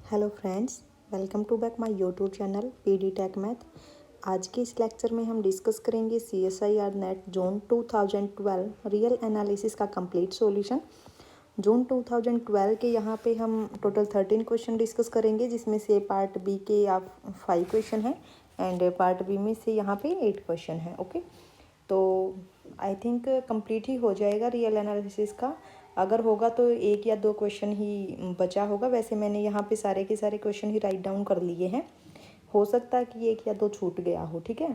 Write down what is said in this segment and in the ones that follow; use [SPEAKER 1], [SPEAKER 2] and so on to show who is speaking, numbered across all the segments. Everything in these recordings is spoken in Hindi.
[SPEAKER 1] Hello friends, welcome to back my YouTube channel PD tech math. आज के इस लेक्चर में हम डिस्कस करेंगे CSIR net June 2012 real analysis का कंप्लीट सॉल्यूशन। जून 2012 के यहाँ पे हम टोटल 13 क्वेश्चन डिस्कस करेंगे, जिसमें से पार्ट बी के आप 5 क्वेश्चन हैं एंड पार्ट बी में से यहाँ पे 8 क्वेश्चन हैं। ओके, तो आई थिंक कंप्लीट ही हो जाएगा रियल एनालिसिस का। अगर होगा तो 1 या 2 क्वेश्चन ही बचा होगा। वैसे मैंने यहाँ पे सारे के सारे क्वेश्चन ही राइट डाउन कर लिए हैं। हो सकता है कि 1 या 2 छूट गया हो। ठीक है,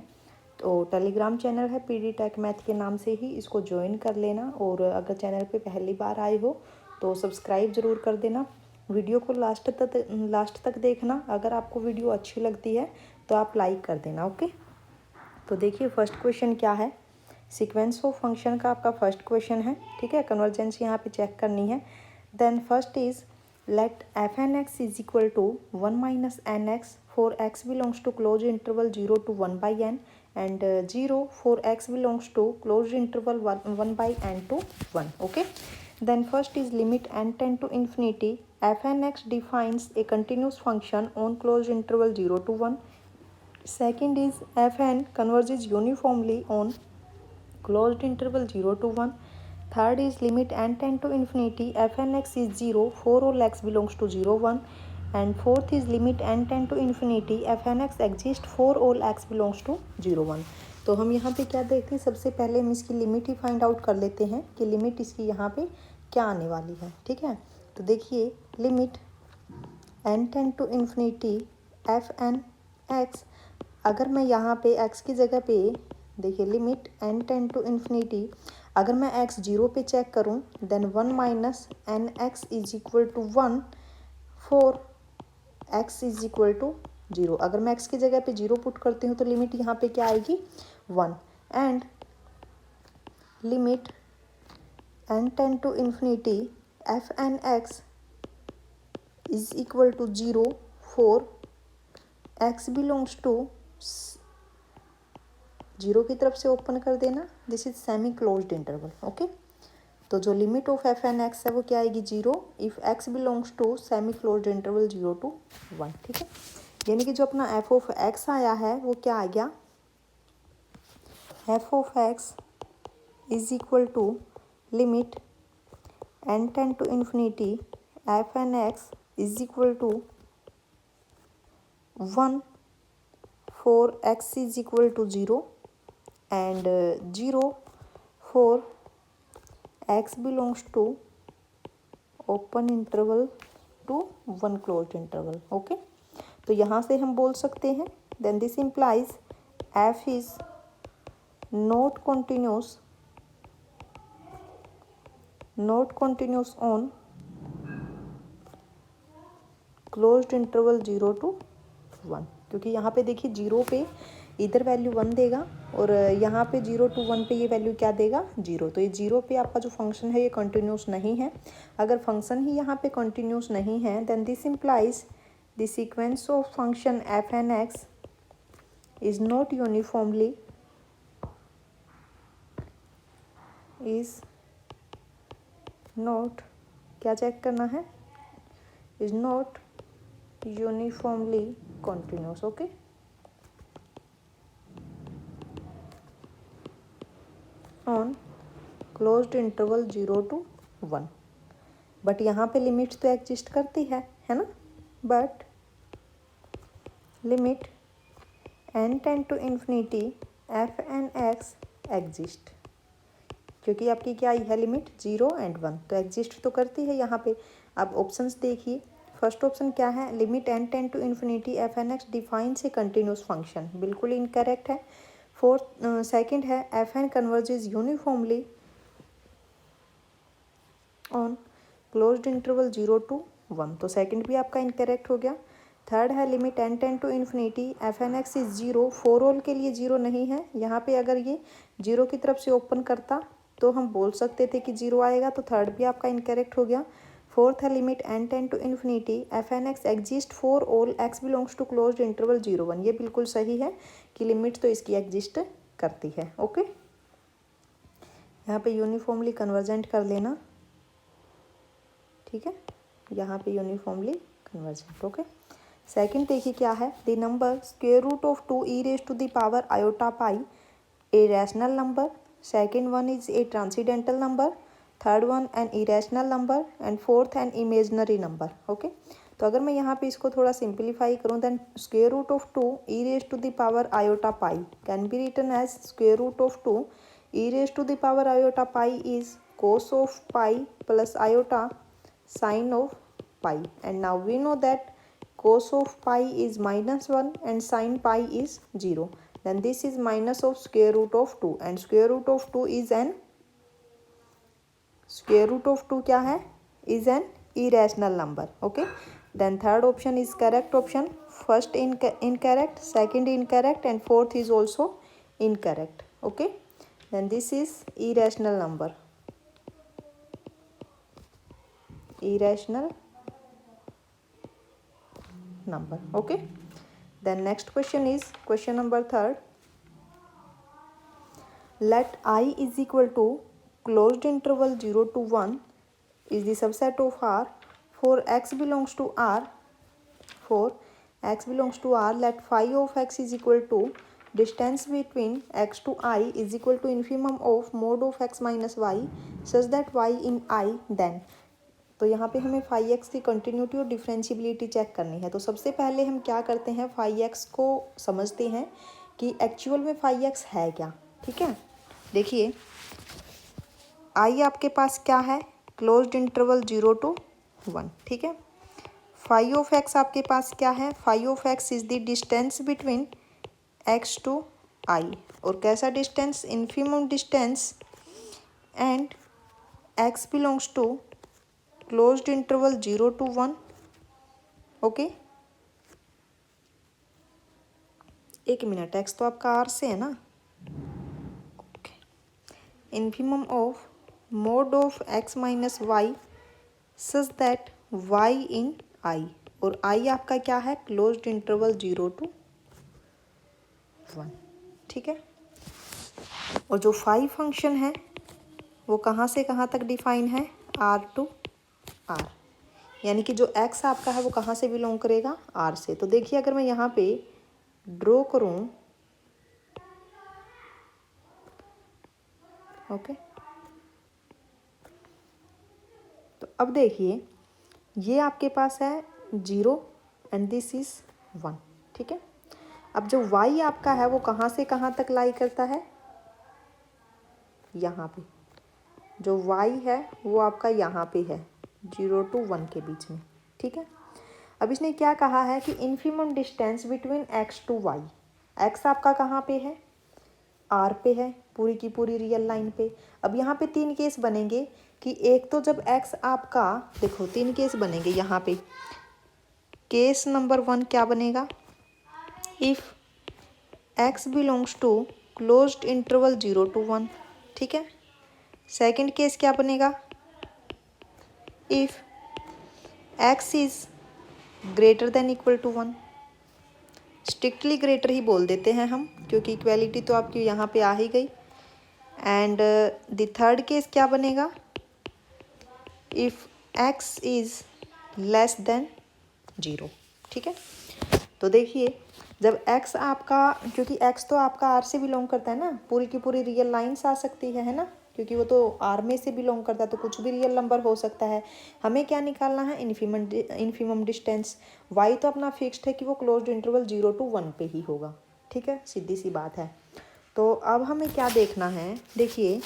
[SPEAKER 1] तो टेलीग्राम चैनल है पीडी टेक मैथ के नाम से ही, इसको ज्वाइन कर लेना। और अगर चैनल पे पहली बार आए हो तो सब्सक्राइब ज़रूर कर देना। वीडियो को लास्ट तक देखना। अगर आपको वीडियो अच्छी लगती है तो आप लाइक कर देना। ओके, तो देखिए फर्स्ट क्वेश्चन क्या है। सीक्वेंस ऑफ फंक्शन का आपका फर्स्ट क्वेश्चन है। ठीक है, कन्वर्जेंस यहाँ पे चेक करनी है। Then first is let f(n)x is equal to 1 minus n(x) for x belongs to close interval 0 to 1/n and 0 for x belongs to close interval 1/n to 1. Okay, then first is limit n tend to infinity f(n)x defines a continuous function on closed interval 0 to 1. Second is f(n) converges uniformly on closed interval 0 to 1. Third is limit n tend to infinity f(n)x is 0 for all x belongs to 0 1. And fourth is limit n tend to infinity f(n)x exists for all x belongs to 0 1. तो हम यहाँ पे क्या देखते हैं, सबसे पहले हम इसकी लिमिट ही फाइंड आउट कर लेते हैं कि लिमिट इसकी यहाँ पे क्या आने वाली है। ठीक है, तो देखिए limit n tend to infinity f(n)x, अगर मैं यहाँ पे x की जगह पे देखिए limit n tend to infinity, अगर मैं x 0 पे चेक करूँ then 1 minus n(x) is equal to 1 for x is equal to 0। अगर मैं x की जगह पे 0 पुट करती हूँ तो लिमिट यहाँ पे क्या आएगी 1। And limit n tend to infinity f(n)x is equal to 0 for x belongs to 0 की तरफ से ओपन कर देना, this is semi closed interval. Okay, तो जो लिमिट ऑफ f(n)x है वो क्या आएगी 0 if x belongs to semi closed interval 0 to 1। ठीक है, यानी कि जो अपना f ऑफ x आया है वो क्या आ गया, f of x is equal to limit n tend to infinity f(n)x is equal to 1 for x is equal to 0 and 0 for x belongs to open interval to 1 closed interval. Okay, तो यहाँ से हम बोल सकते हैं then this implies f is not continuous on closed interval 0 to 1, क्योंकि यहाँ पे देखिए 0 पे इधर वैल्यू 1 देगा और यहाँ पे 0 to 1 पे ये वैल्यू क्या देगा 0। तो ये 0 पे आपका जो फंक्शन है ये कंटिन्यूस नहीं है। अगर फंक्शन ही यहाँ पे कंटिन्यूस नहीं है then this implies the sequence of function f(n)x is not uniformly क्या चेक करना है, is not uniformly continuous. Okay, on closed interval 0 to 1। But यहाँ पे लिमिट तो एग्जिस्ट करती है ना, but limit n tend to infinity f(n)x exist, क्योंकि आपकी क्या आई है लिमिट 0 एंड 1, तो एग्जिस्ट तो करती है यहाँ पे। अब ऑप्शंस देखिए, फर्स्ट ऑप्शन क्या है, limit n tend to infinity f(n)x defines a continuous function, बिल्कुल इनकरेक्ट है। फोर्थ सेकंड है f(n) converges uniformly on closed interval 0 to 1, तो सेकंड भी आपका इनकरेक्ट हो गया। थर्ड है limit n tend to infinity f(n)x is 0 for all के लिए 0 नहीं है। यहाँ पे अगर ये 0 की तरफ से ओपन करता तो हम बोल सकते थे कि 0 आएगा, तो थर्ड भी आपका इनकरेक्ट हो गया। फोर्थ है limit n tend to infinity f(n)x exist for all x belongs to closed interval 0 1, ये बिल्कुल सही है कि लिमिट तो इसकी एग्जिस्ट करती है। ओके, यहाँ पे यूनिफॉर्मली कन्वर्जेंट कर लेना। ठीक है, यहाँ पे यूनिफॉर्मली कन्वर्जेंट। ओके, सेकंड देखिए क्या है, the number square root of 2 e raise to the power iota pi a rational number, second one is a transcendental number, third one an irrational number and fourth an imaginary number. Okay, तो अगर मैं यहाँ पे इसको थोड़ा सिंप्लीफाई करूँ, then square root of 2 e raise to the power iota pi can be written as square root of 2 e raise to the power iota pi is cos of pi plus iota sin of pi, and now we know that cos of pi is -1 and sin pi is 0, then this is minus of square root of 2 and square root of 2 is an square root of 2 क्या है, is an irrational number. Okay, then third option is correct option, first incorrect, second incorrect and fourth is also incorrect. Okay, then this is irrational number, irrational number. Okay, then next question is question number third. Let I is equal to closed interval 0 to 1 is the subset of R for x belongs to R. For x belongs to R, let phi of x is equal to distance between x to I is equal to infimum of mod of x minus y such that y in I then. तो यहाँ पे हमें फाई एक्स की कंटिन्यूटी और डिफ्रेंशियबिलिटी चेक करनी है। तो सबसे पहले हम क्या करते हैं, फाई एक्स को समझते हैं कि एक्चुअल में फाई एक्स है क्या। ठीक है, देखिए आई आपके पास क्या है, क्लोज्ड इंटरवल 0 to 1। ठीक है, फाई ऑफ एक्स आपके पास क्या है, phi of x is the distance between x to I, और कैसा distance, infimum distance, and x belongs to closed interval 0 to 1। Okay, एक मिनट, एक्स तो आपका आर से है ना। Okay, infimum of mod of x minus y such that y in I, और आई आपका क्या है, क्लोज्ड इंटरवल 0 to 1। ठीक है, और जो फाई फंक्शन है वो कहाँ से कहाँ तक डिफाइन है, आर टू आर, यानी कि जो एक्स आपका है वो कहाँ से बिलोंग करेगा, आर से। तो देखिए अगर मैं यहाँ पे ड्रॉ करूँ, ओके, तो अब देखिए ये आपके पास है 0 एंड दिस इज 1। ठीक है, अब जो y आपका है वो कहाँ से कहाँ तक लाई करता है, यहाँ पे जो y है वो आपका यहाँ पे है 0 to 1 के बीच में। ठीक है, अब इसने क्या कहा है कि infimum distance between x to y, x आपका कहाँ पे है, r पे है, पूरी की पूरी रियल लाइन पे। अब यहाँ पे तीन केस बनेंगे कि एक तो जब x आपका, देखो तीन केस बनेंगे यहाँ पे। केस नंबर 1 क्या बनेगा, if x belongs to closed interval 0 to 1। ठीक है, सेकंड केस क्या बनेगा, if x is greater than equal to 1। Strictly greater ही बोल देते हैं हम, क्योंकि इक्वेलिटी तो आपकी यहाँ पे आ ही गई। एंड द थर्ड केस क्या बनेगा, if x is less then 0। ठीक है, तो देखिए जब x आपका, क्योंकि x तो आपका r से बिलोंग करता है ना, पूरी की पूरी रियल लाइन्स आ सकती है ना, क्योंकि वो तो r में से बिलोंग करता है, तो कुछ भी रियल नंबर हो सकता है। हमें क्या निकालना है, इन्फिमम डिस्टेंस। y तो अपना फिक्स्ड है कि वो क्लोज्ड इंटरवल 0 to 1 पे ही होगा। ठीक है, सीधी सी बात है। तो अब हमें क्या देखना है, देखिए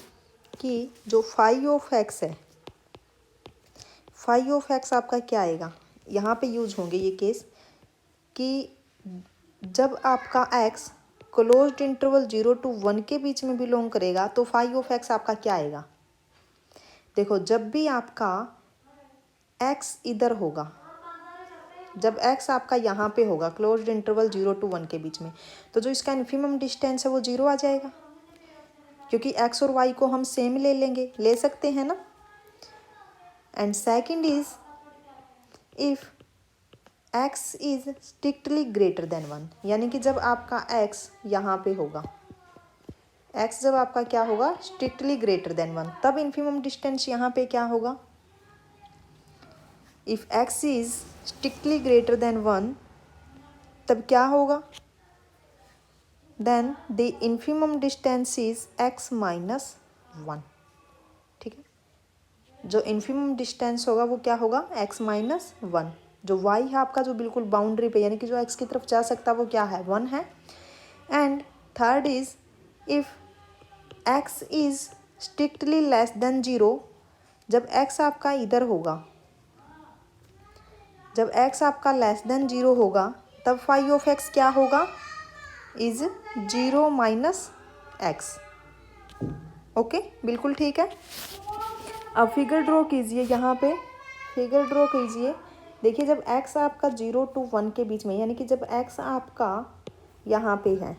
[SPEAKER 1] कि जो फाई ऑफ एक्स है, फाई ऑफ एक्स आपका क्या आएगा, यहाँ पे यूज होंगे ये केस कि जब आपका x क्लोज्ड इंटरवल 0 to 1 के बीच में बिलोंग करेगा तो फाई ऑफ एक्स आपका क्या आएगा। देखो जब भी आपका x इधर होगा, जब x आपका यहाँ पे होगा क्लोज्ड इंटरवल 0 to 1 के बीच में, तो जो इसका इन्फिमम डिस्टेंस है वो 0 आ जाएगा, क्योंकि x और y को हम सेम ले लेंगे, ले सकते हैं ना। And second is if x is strictly greater than 1, यानी कि जब आपका x यहाँ पे होगा, x जब आपका क्या होगा, स्ट्रिक्टली ग्रेटर देन 1, तब इन्फिमम डिस्टेंस यहाँ पे क्या होगा, if x is strictly greater than 1 तब क्या होगा, then the infimum distance is x minus 1। ठीक है, जो इन्फिमम डिस्टेंस होगा वो क्या होगा, x माइनस 1। जो y है आपका जो बिल्कुल बाउंड्री पे यानी कि जो x की तरफ जा सकता है वो क्या है, 1 है। And third is if x is strictly less than 0, जब x आपका इधर होगा, जब x आपका लेस देन 0 होगा तब फाई ऑफ x क्या होगा, इज 0 माइनस x। ओके, बिल्कुल ठीक है। अब फिगर ड्रॉ कीजिए, यहाँ पे फिगर ड्रॉ कीजिए। देखिए जब x आपका 0 to 1 के बीच में, यानी कि जब x आपका यहाँ पे है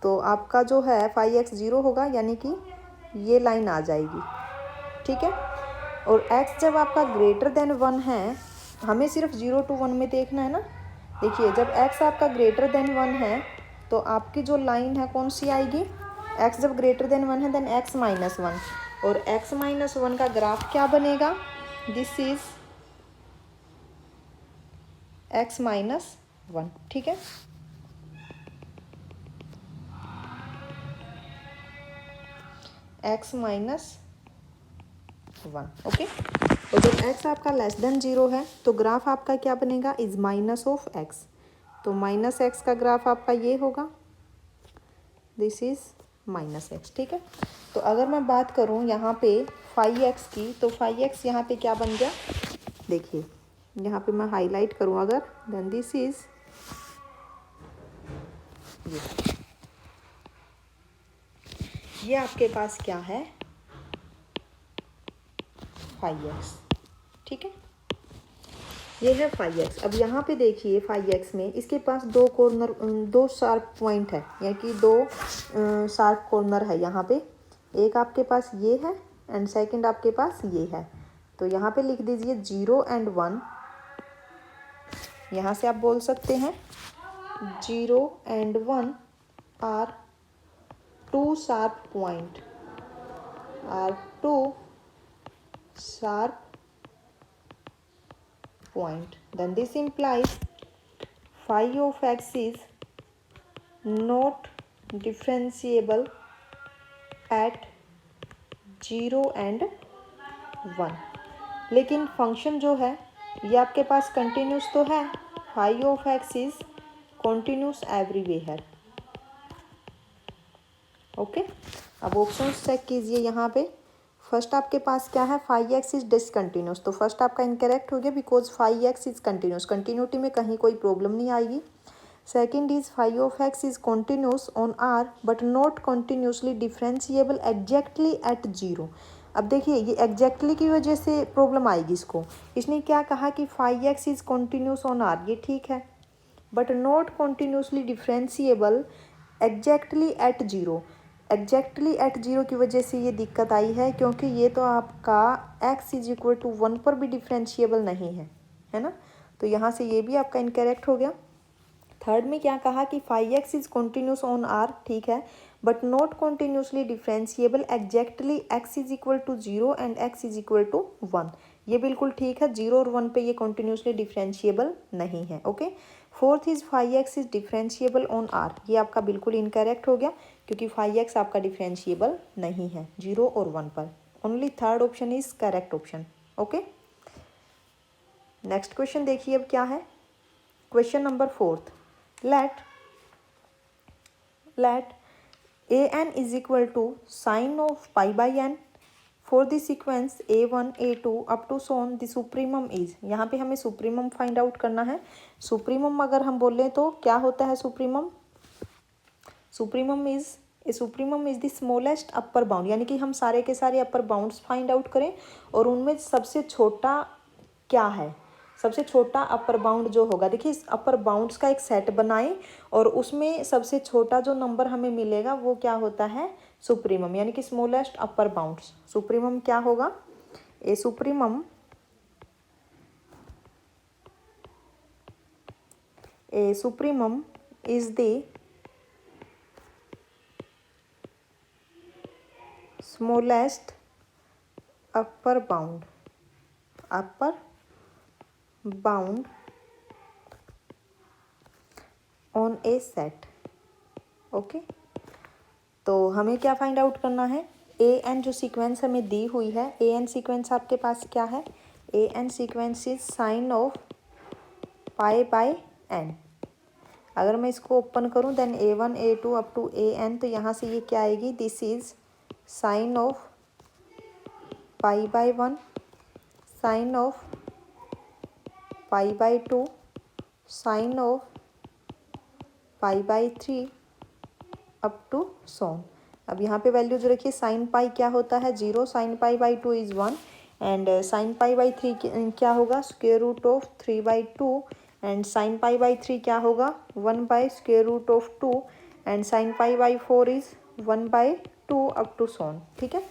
[SPEAKER 1] तो आपका जो है फाई एक्स 0 होगा, यानी कि ये लाइन आ जाएगी। ठीक है, और x जब आपका ग्रेटर देन 1 है, हमें सिर्फ 0 to 1 में देखना है ना। देखिए जब x आपका ग्रेटर देन 1 है तो आपकी जो लाइन है कौन सी आएगी, x जब ग्रेटर देन 1 है देन x माइनस 1, और x माइनस 1 का ग्राफ क्या बनेगा, दिस इज x माइनस 1। ठीक है, x माइनस 1। ओके, तो जब x आपका लेस देन 0 है तो ग्राफ आपका क्या बनेगा, इज माइनस ऑफ x। तो माइनस x का ग्राफ आपका ये होगा, दिस इज माइनस x। ठीक है, तो अगर मैं बात करूँ यहाँ पे फाई एक्स की, तो फाई एक्स यहाँ पे क्या बन गया, देखिए यहाँ पे मैं हाईलाइट करूँ अगर, देन दिस इज ये आपके पास क्या है, फाई एक्स। ठीक है, ये है फाई एक्स। अब यहाँ पे देखिए फाई एक्स में इसके पास दो कॉर्नर, दो शार्प पॉइंट है, यानी कि दो शार्प कॉर्नर है यहाँ पे। एक आपके पास ये है एंड सेकंड आपके पास ये है। तो यहाँ पे लिख दीजिए 0 एंड 1। यहाँ से आप बोल सकते हैं 0 and 1 are to sharp point, आर टू शार्प point, then this implies phi of x is not differentiable at 0 and 1। लेकिन फंक्शन जो है ये आपके पास कंटिन्यूस तो है, phi of x is continuous everywhere। Okay, अब ऑप्शन चेक कीजिए यहाँ पे। फर्स्ट आपके पास क्या है, फाई एक्स इज डिसकंटिन्यूस, तो फर्स्ट आपका इनकरेक्ट हो गया because phi x is continuous, continuity में कहीं कोई प्रॉब्लम नहीं आएगी। Second is phi of x is continuous on R but not continuously differentiable exactly at 0। अब देखिए ये एग्जैक्टली की वजह से प्रॉब्लम आएगी इसको। इसने क्या कहा कि phi x is continuous on R, ये ठीक है, but not continuously differentiable exactly at 0। Exactly at 0 की वजह से ये दिक्कत आई है क्योंकि ये तो आपका x इज इक्वल टू 1 पर भी डिफरेंशिएबल नहीं है ना। तो यहाँ से ये भी आपका इनकरेक्ट हो गया। थर्ड में क्या कहा कि phi x is continuous on R, ठीक है, but not continuously differentiable exactly x is equal to 0 and x is equal to 1। ये बिल्कुल ठीक है, 0 और 1 पे ये कॉन्टिन्यूसली डिफरेंशिएबल नहीं है। Okay, fourth is phi x is differentiable on R, ये आपका बिल्कुल इनकरेक्ट हो गया क्योंकि फाई एक्स आपका डिफरेंशिएबल नहीं है 0 और 1 पर। Only third option is correct option. Okay, next question देखिए अब क्या है। Question number 4, let an is equal to sine of pi by n for the sequence a1 a2 up to so on the supremum is। यहाँ पे हमें सुप्रीमम फाइंड आउट करना है। सुप्रीमम अगर हम बोलें तो क्या होता है supremum, supremum is the smallest upper bound, यानी कि हम सारे के सारे अपर बाउंड्स फाइंड आउट करें और उनमें सबसे छोटा क्या है, सबसे छोटा अपर बाउंड जो होगा। देखिए इस अपर बाउंड्स का एक सेट बनाएं और उसमें सबसे छोटा जो नंबर हमें मिलेगा वो क्या होता है, सुप्रीमम, यानी कि स्मॉलेस्ट अपर बाउंड्स। सुप्रीमम क्या होगा, a supremum is the smallest upper bound bound on a set. Okay, तो हमें क्या फाइंड आउट करना है, ए एन जो सीक्वेंस हमें दी हुई है, ए एन सीक्वेंस आपके पास क्या है, a n sequence is sine of pi by n. अगर मैं इसको ओपन करूं then A1 A2 up to AN, तो यहाँ से ये क्या आएगी, this is sine of pi by 1, sine of pi by 2, sine of pi by 3 up to so on. अब यहाँ पे वैल्यूज रखिए, साइन पाई क्या होता है 0, sine pi by 2 is 1 and sine pi by 3 क्या होगा, square root of 3/2 and sine pi by 3 क्या होगा 1/√2 and sine pi by 4 is 1/2 up to so on. ठीक है,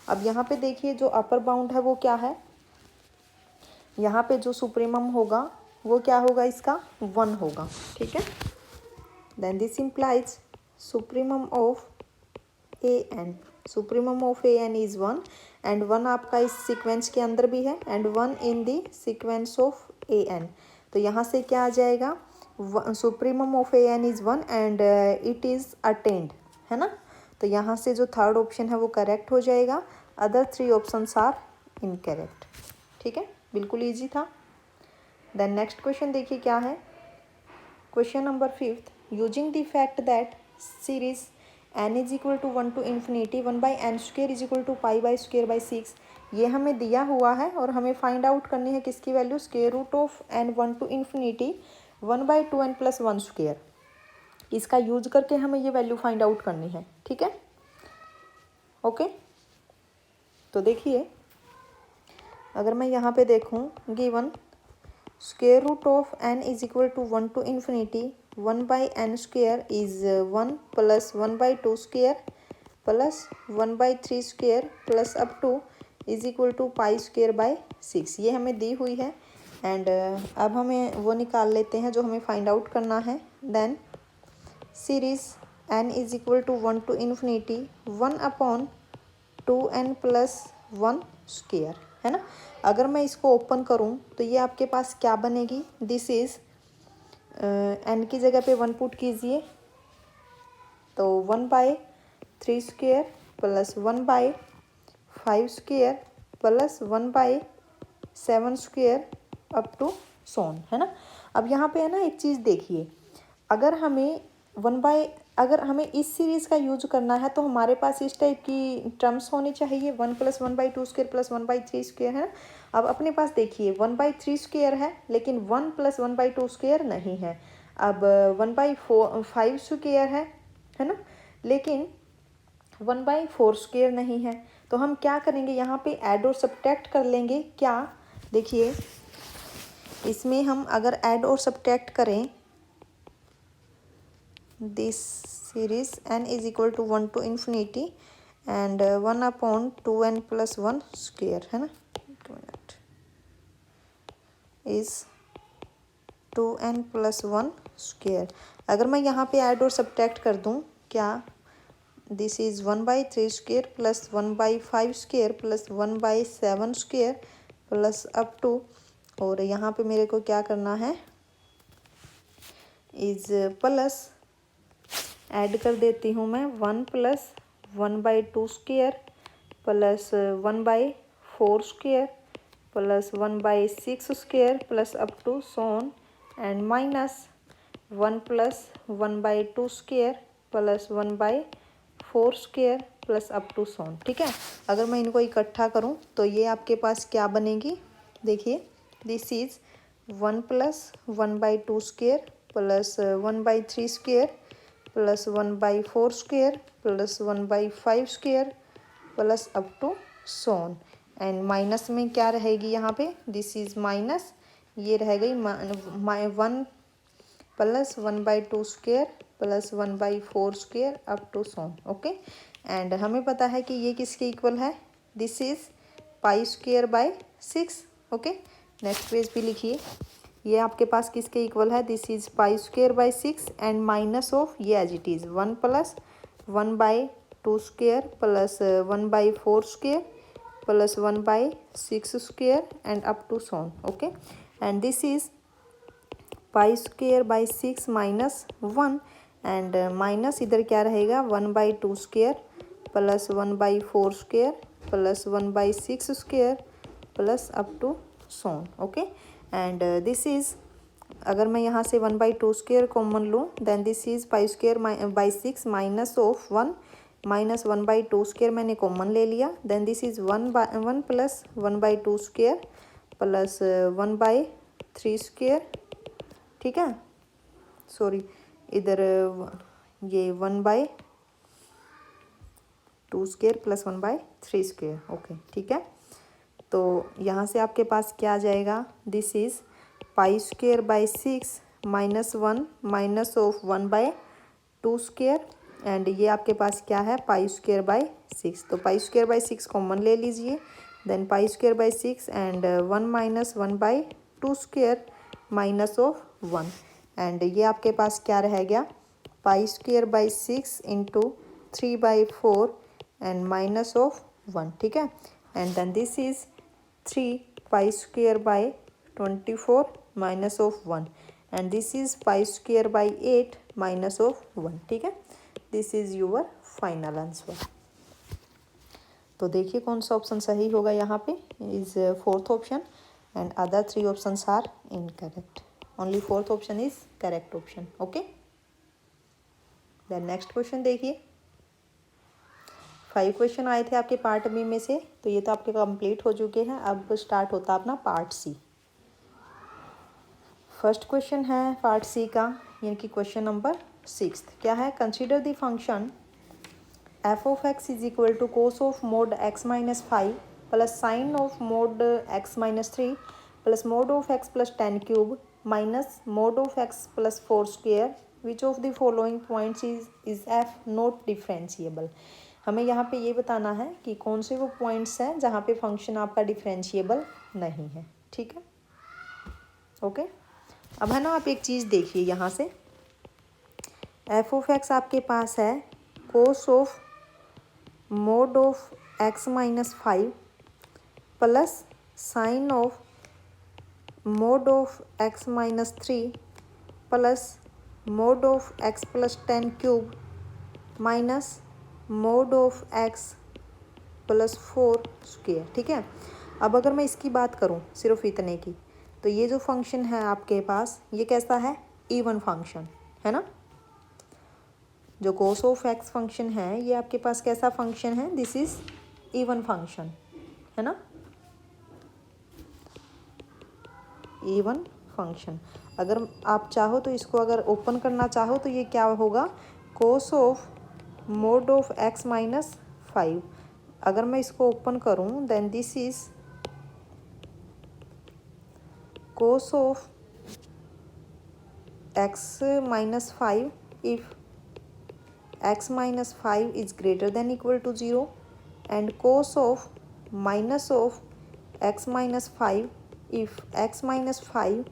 [SPEAKER 1] अब यहाँ पे देखिए जो अपर बाउंड है वो क्या है, यहाँ पे जो सुप्रीमम होगा वो क्या होगा, इसका 1 होगा। ठीक है, then this implies supremum of AN, supremum of AN is 1 and 1 आपका इस सीक्वेंस के अंदर भी है and 1 in the sequence of AN। तो यहाँ से क्या आ जाएगा, supremum of AN is 1 and it is attained, है ना। तो यहाँ से जो थर्ड ऑप्शन है वो करेक्ट हो जाएगा, अदर 3 ऑप्शंस आर इनकरेक्ट। ठीक है, बिल्कुल ईजी था। देन नेक्स्ट क्वेश्चन देखिए क्या है, question number 5, using the fact that series n is equal to 1 to infinity 1/n² is equal to π/6। ये हमें दिया हुआ है और हमें फाइंड आउट करनी है किसकी value, square root of n 1 to infinity 1/2n + 1²। इसका यूज करके हमें ये वैल्यू फाइंड आउट करनी है। ठीक है, ओके, तो देखिए अगर मैं यहाँ पे देखूँ, given square root of n is equal to 1 to infinity 1/n² is 1 + 1/2² plus 1/3² plus up to is equal to π²/6। ये हमें दी हुई है एंड अब हमें वो निकाल लेते हैं जो हमें फाइंड आउट करना है। Then series n is equal to 1 to infinity 1/2n + 1², है ना। अगर मैं इसको ओपन करूं तो ये आपके पास क्या बनेगी, दिस इज n की जगह पे 1 पुट कीजिए तो 1/3² प्लस 1/5² प्लस 1/7² अप टू सोन, है ना। अब यहाँ पे है ना एक चीज़ देखिए, अगर हमें अगर हमें इस सीरीज़ का यूज करना है तो हमारे पास इस टाइप की टर्म्स होनी चाहिए, 1 + 1/2² प्लस 1/3² है ना। अब अपने पास देखिए 1/3² है लेकिन 1 + 1/2² नहीं है। अब 1/5² है ना, लेकिन 1/4² नहीं है। तो हम क्या करेंगे, यहाँ पे ऐड और सब्ट्रैक्ट कर लेंगे। क्या, देखिए इसमें हम अगर ऐड और सब्ट्रैक्ट करें, this series n is equal to 1 to infinity and 1/2n + 1², है ना, एक मिनट, इज 2n + 1²। अगर मैं यहाँ पे ऐड और सब्ट्रैक्ट कर दूँ, क्या, this is 1/3² plus 1/5² plus 1/7² plus up to, और यहाँ पे मेरे को क्या करना है, इज प्लस ऐड कर देती हूँ मैं 1 + 1/2² plus 1/4² plus 1/6² plus up to so on and minus 1 + 1/2² plus 1/4² plus up to so on. ठीक है, अगर मैं इनको इकट्ठा करूँ तो ये आपके पास क्या बनेगी, देखिए this is 1 + 1/2² plus 1/3² plus 1/4² plus 1/5² plus up to so on and minus में क्या रहेगी यहाँ पे, दिस इज माइनस, ये रह गई 1 + 1/2² plus 1/4² up to so on. Okay, and हमें पता है कि ये किसके इक्वल है, this is π²/6। Okay, next page पे लिखिए, ये आपके पास किसके इक्वल है, this is π²/6 and minus of ये as it is 1 + 1/2² plus 1/4² plus 1/6² and up to so on. Okay, and this is pi square by 6 minus 1 and minus इधर क्या रहेगा 1/2 square plus 1/4 square plus 1/6 square plus up to so on. Okay, and this is अगर मैं यहाँ से 1/2 स्क्वेयर कॉमन लूँ then this is pi square by 6 minus of 1 minus 1/2 square मैंने कॉमन ले लिया then this is 1 plus 1/2 square plus 1/3 square. ठीक है, सॉरी इधर ये 1/2 स्क्वेयर प्लस 1/3 स्क्वेयर। ओके, ठीक है, तो यहाँ से आपके पास क्या आ जाएगा this is pi square by 6 minus 1 minus of 1/2 square and ये आपके पास क्या है पाई स्क्वेयर बाई 6। तो पाई स्क्वेयर बाई 6 कॉमन ले लीजिए then pi square by 6 and 1 minus 1/2 square minus of 1 and ये आपके पास क्या रह गया pi square by 6 into 3/4 and minus of 1। ठीक है, and then this is 3 pi square by 24 minus of 1 and this is pi square by 8 minus of 1। ठीक है, this is your final answer. तो देखिए कौन सा ऑप्शन सही होगा यहाँ पे is fourth option and other 3 options are incorrect. Only fourth option is correct option. Okay, then next question देखिए। 5 क्वेश्चन आए थे आपके पार्ट बी में से, तो ये तो आपके कंप्लीट हो चुके हैं। अब स्टार्ट होता अपना पार्ट सी। फर्स्ट क्वेश्चन है पार्ट सी का, यानी कि क्वेश्चन नंबर 6 क्या है, consider the function f of x is equal to cos of mod x minus 5 plus sine of mod x minus 3 plus mod of x plus 10 cube minus mod of x plus 4 square which of the following points is f not differentiable. हमें यहाँ पे ये बताना है कि कौन से वो पॉइंट्स हैं जहाँ पे फंक्शन आपका डिफरेंशिएबल नहीं है। ठीक है, ओके, अब है ना आप एक चीज़ देखिए यहाँ से एफ ऑफ एक्स आपके पास है कोस of mod of x minus 5 plus sine of mod of x minus 3 plus mod of x plus 10 cube minus mod of x plus 4 square. ठीक है, अब अगर मैं इसकी बात करूं सिर्फ इतने की, तो ये जो फंक्शन है आपके पास ये कैसा है इवन फंक्शन है ना। जो कोस ऑफ एक्स फंक्शन है ये आपके पास कैसा फंक्शन है, दिस इज इवन फंक्शन है ना, इवन फंक्शन। अगर आप चाहो तो इसको अगर ओपन करना चाहो तो ये क्या होगा cos of mod of x minus 5। अगर मैं इसको ओपन करूं then this is cos of x minus 5 if x minus 5 is greater than equal to 0 and cos of minus of x minus 5 if x minus 5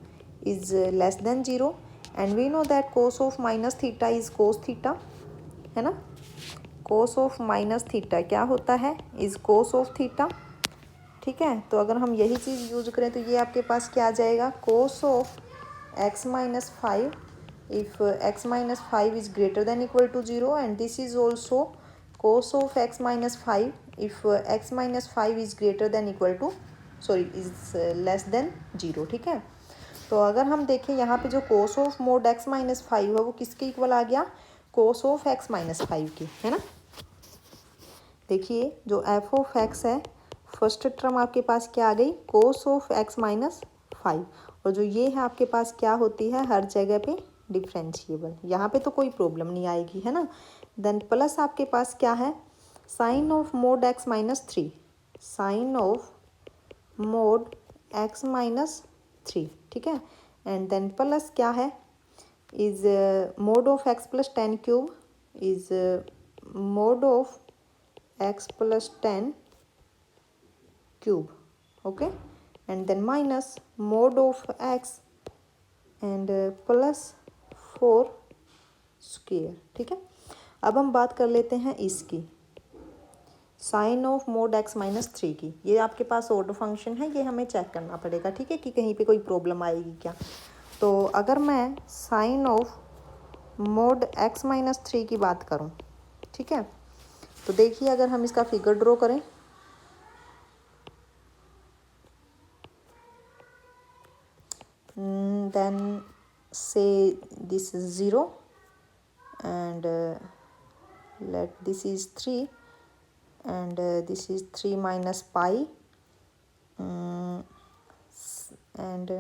[SPEAKER 1] is less than 0 and we know that cos of minus theta is cos theta है ना, cos of minus theta क्या होता है is cos of theta। ठीक है, तो अगर हम यही चीज़ यूज करें तो ये आपके पास क्या आ जाएगा cos of x minus 5 if x minus 5 is greater than equal to 0 and this is also cos of x minus 5 if x minus 5 is greater than equal to is less than 0। ठीक है, तो अगर हम देखें यहाँ पे जो cos of mod x minus 5 है वो किसके इक्वल आ गया cos of x minus 5 के, है ना। देखिए जो f of x है फर्स्ट टर्म आपके पास क्या आ गई cos of x minus 5 और जो ये है आपके पास क्या होती है हर जगह पे डिफरेंशिएबल, यहाँ पे तो कोई प्रॉब्लम नहीं आएगी है ना। देन प्लस आपके पास क्या है sine of mod x minus 3, sine of mod x minus 3। ठीक है, एंड देन प्लस क्या है is mod of x plus 10 cube is mod of x plus 10 cube. Okay, and then minus mod of x and plus 4 square. ठीक है, अब हम बात कर लेते हैं इसकी, sine of mod x minus 3 की। ये आपके पास ऑर्डर फंक्शन है, ये हमें चेक करना पड़ेगा, ठीक है, कि कहीं पे कोई प्रॉब्लम आएगी क्या। तो अगर मैं sine of mod x minus 3 की बात करूँ, ठीक है, तो देखिए अगर हम इसका फिगर ड्रॉ करें, देन से this is 0 and let this is 3 and this is 3 minus pi and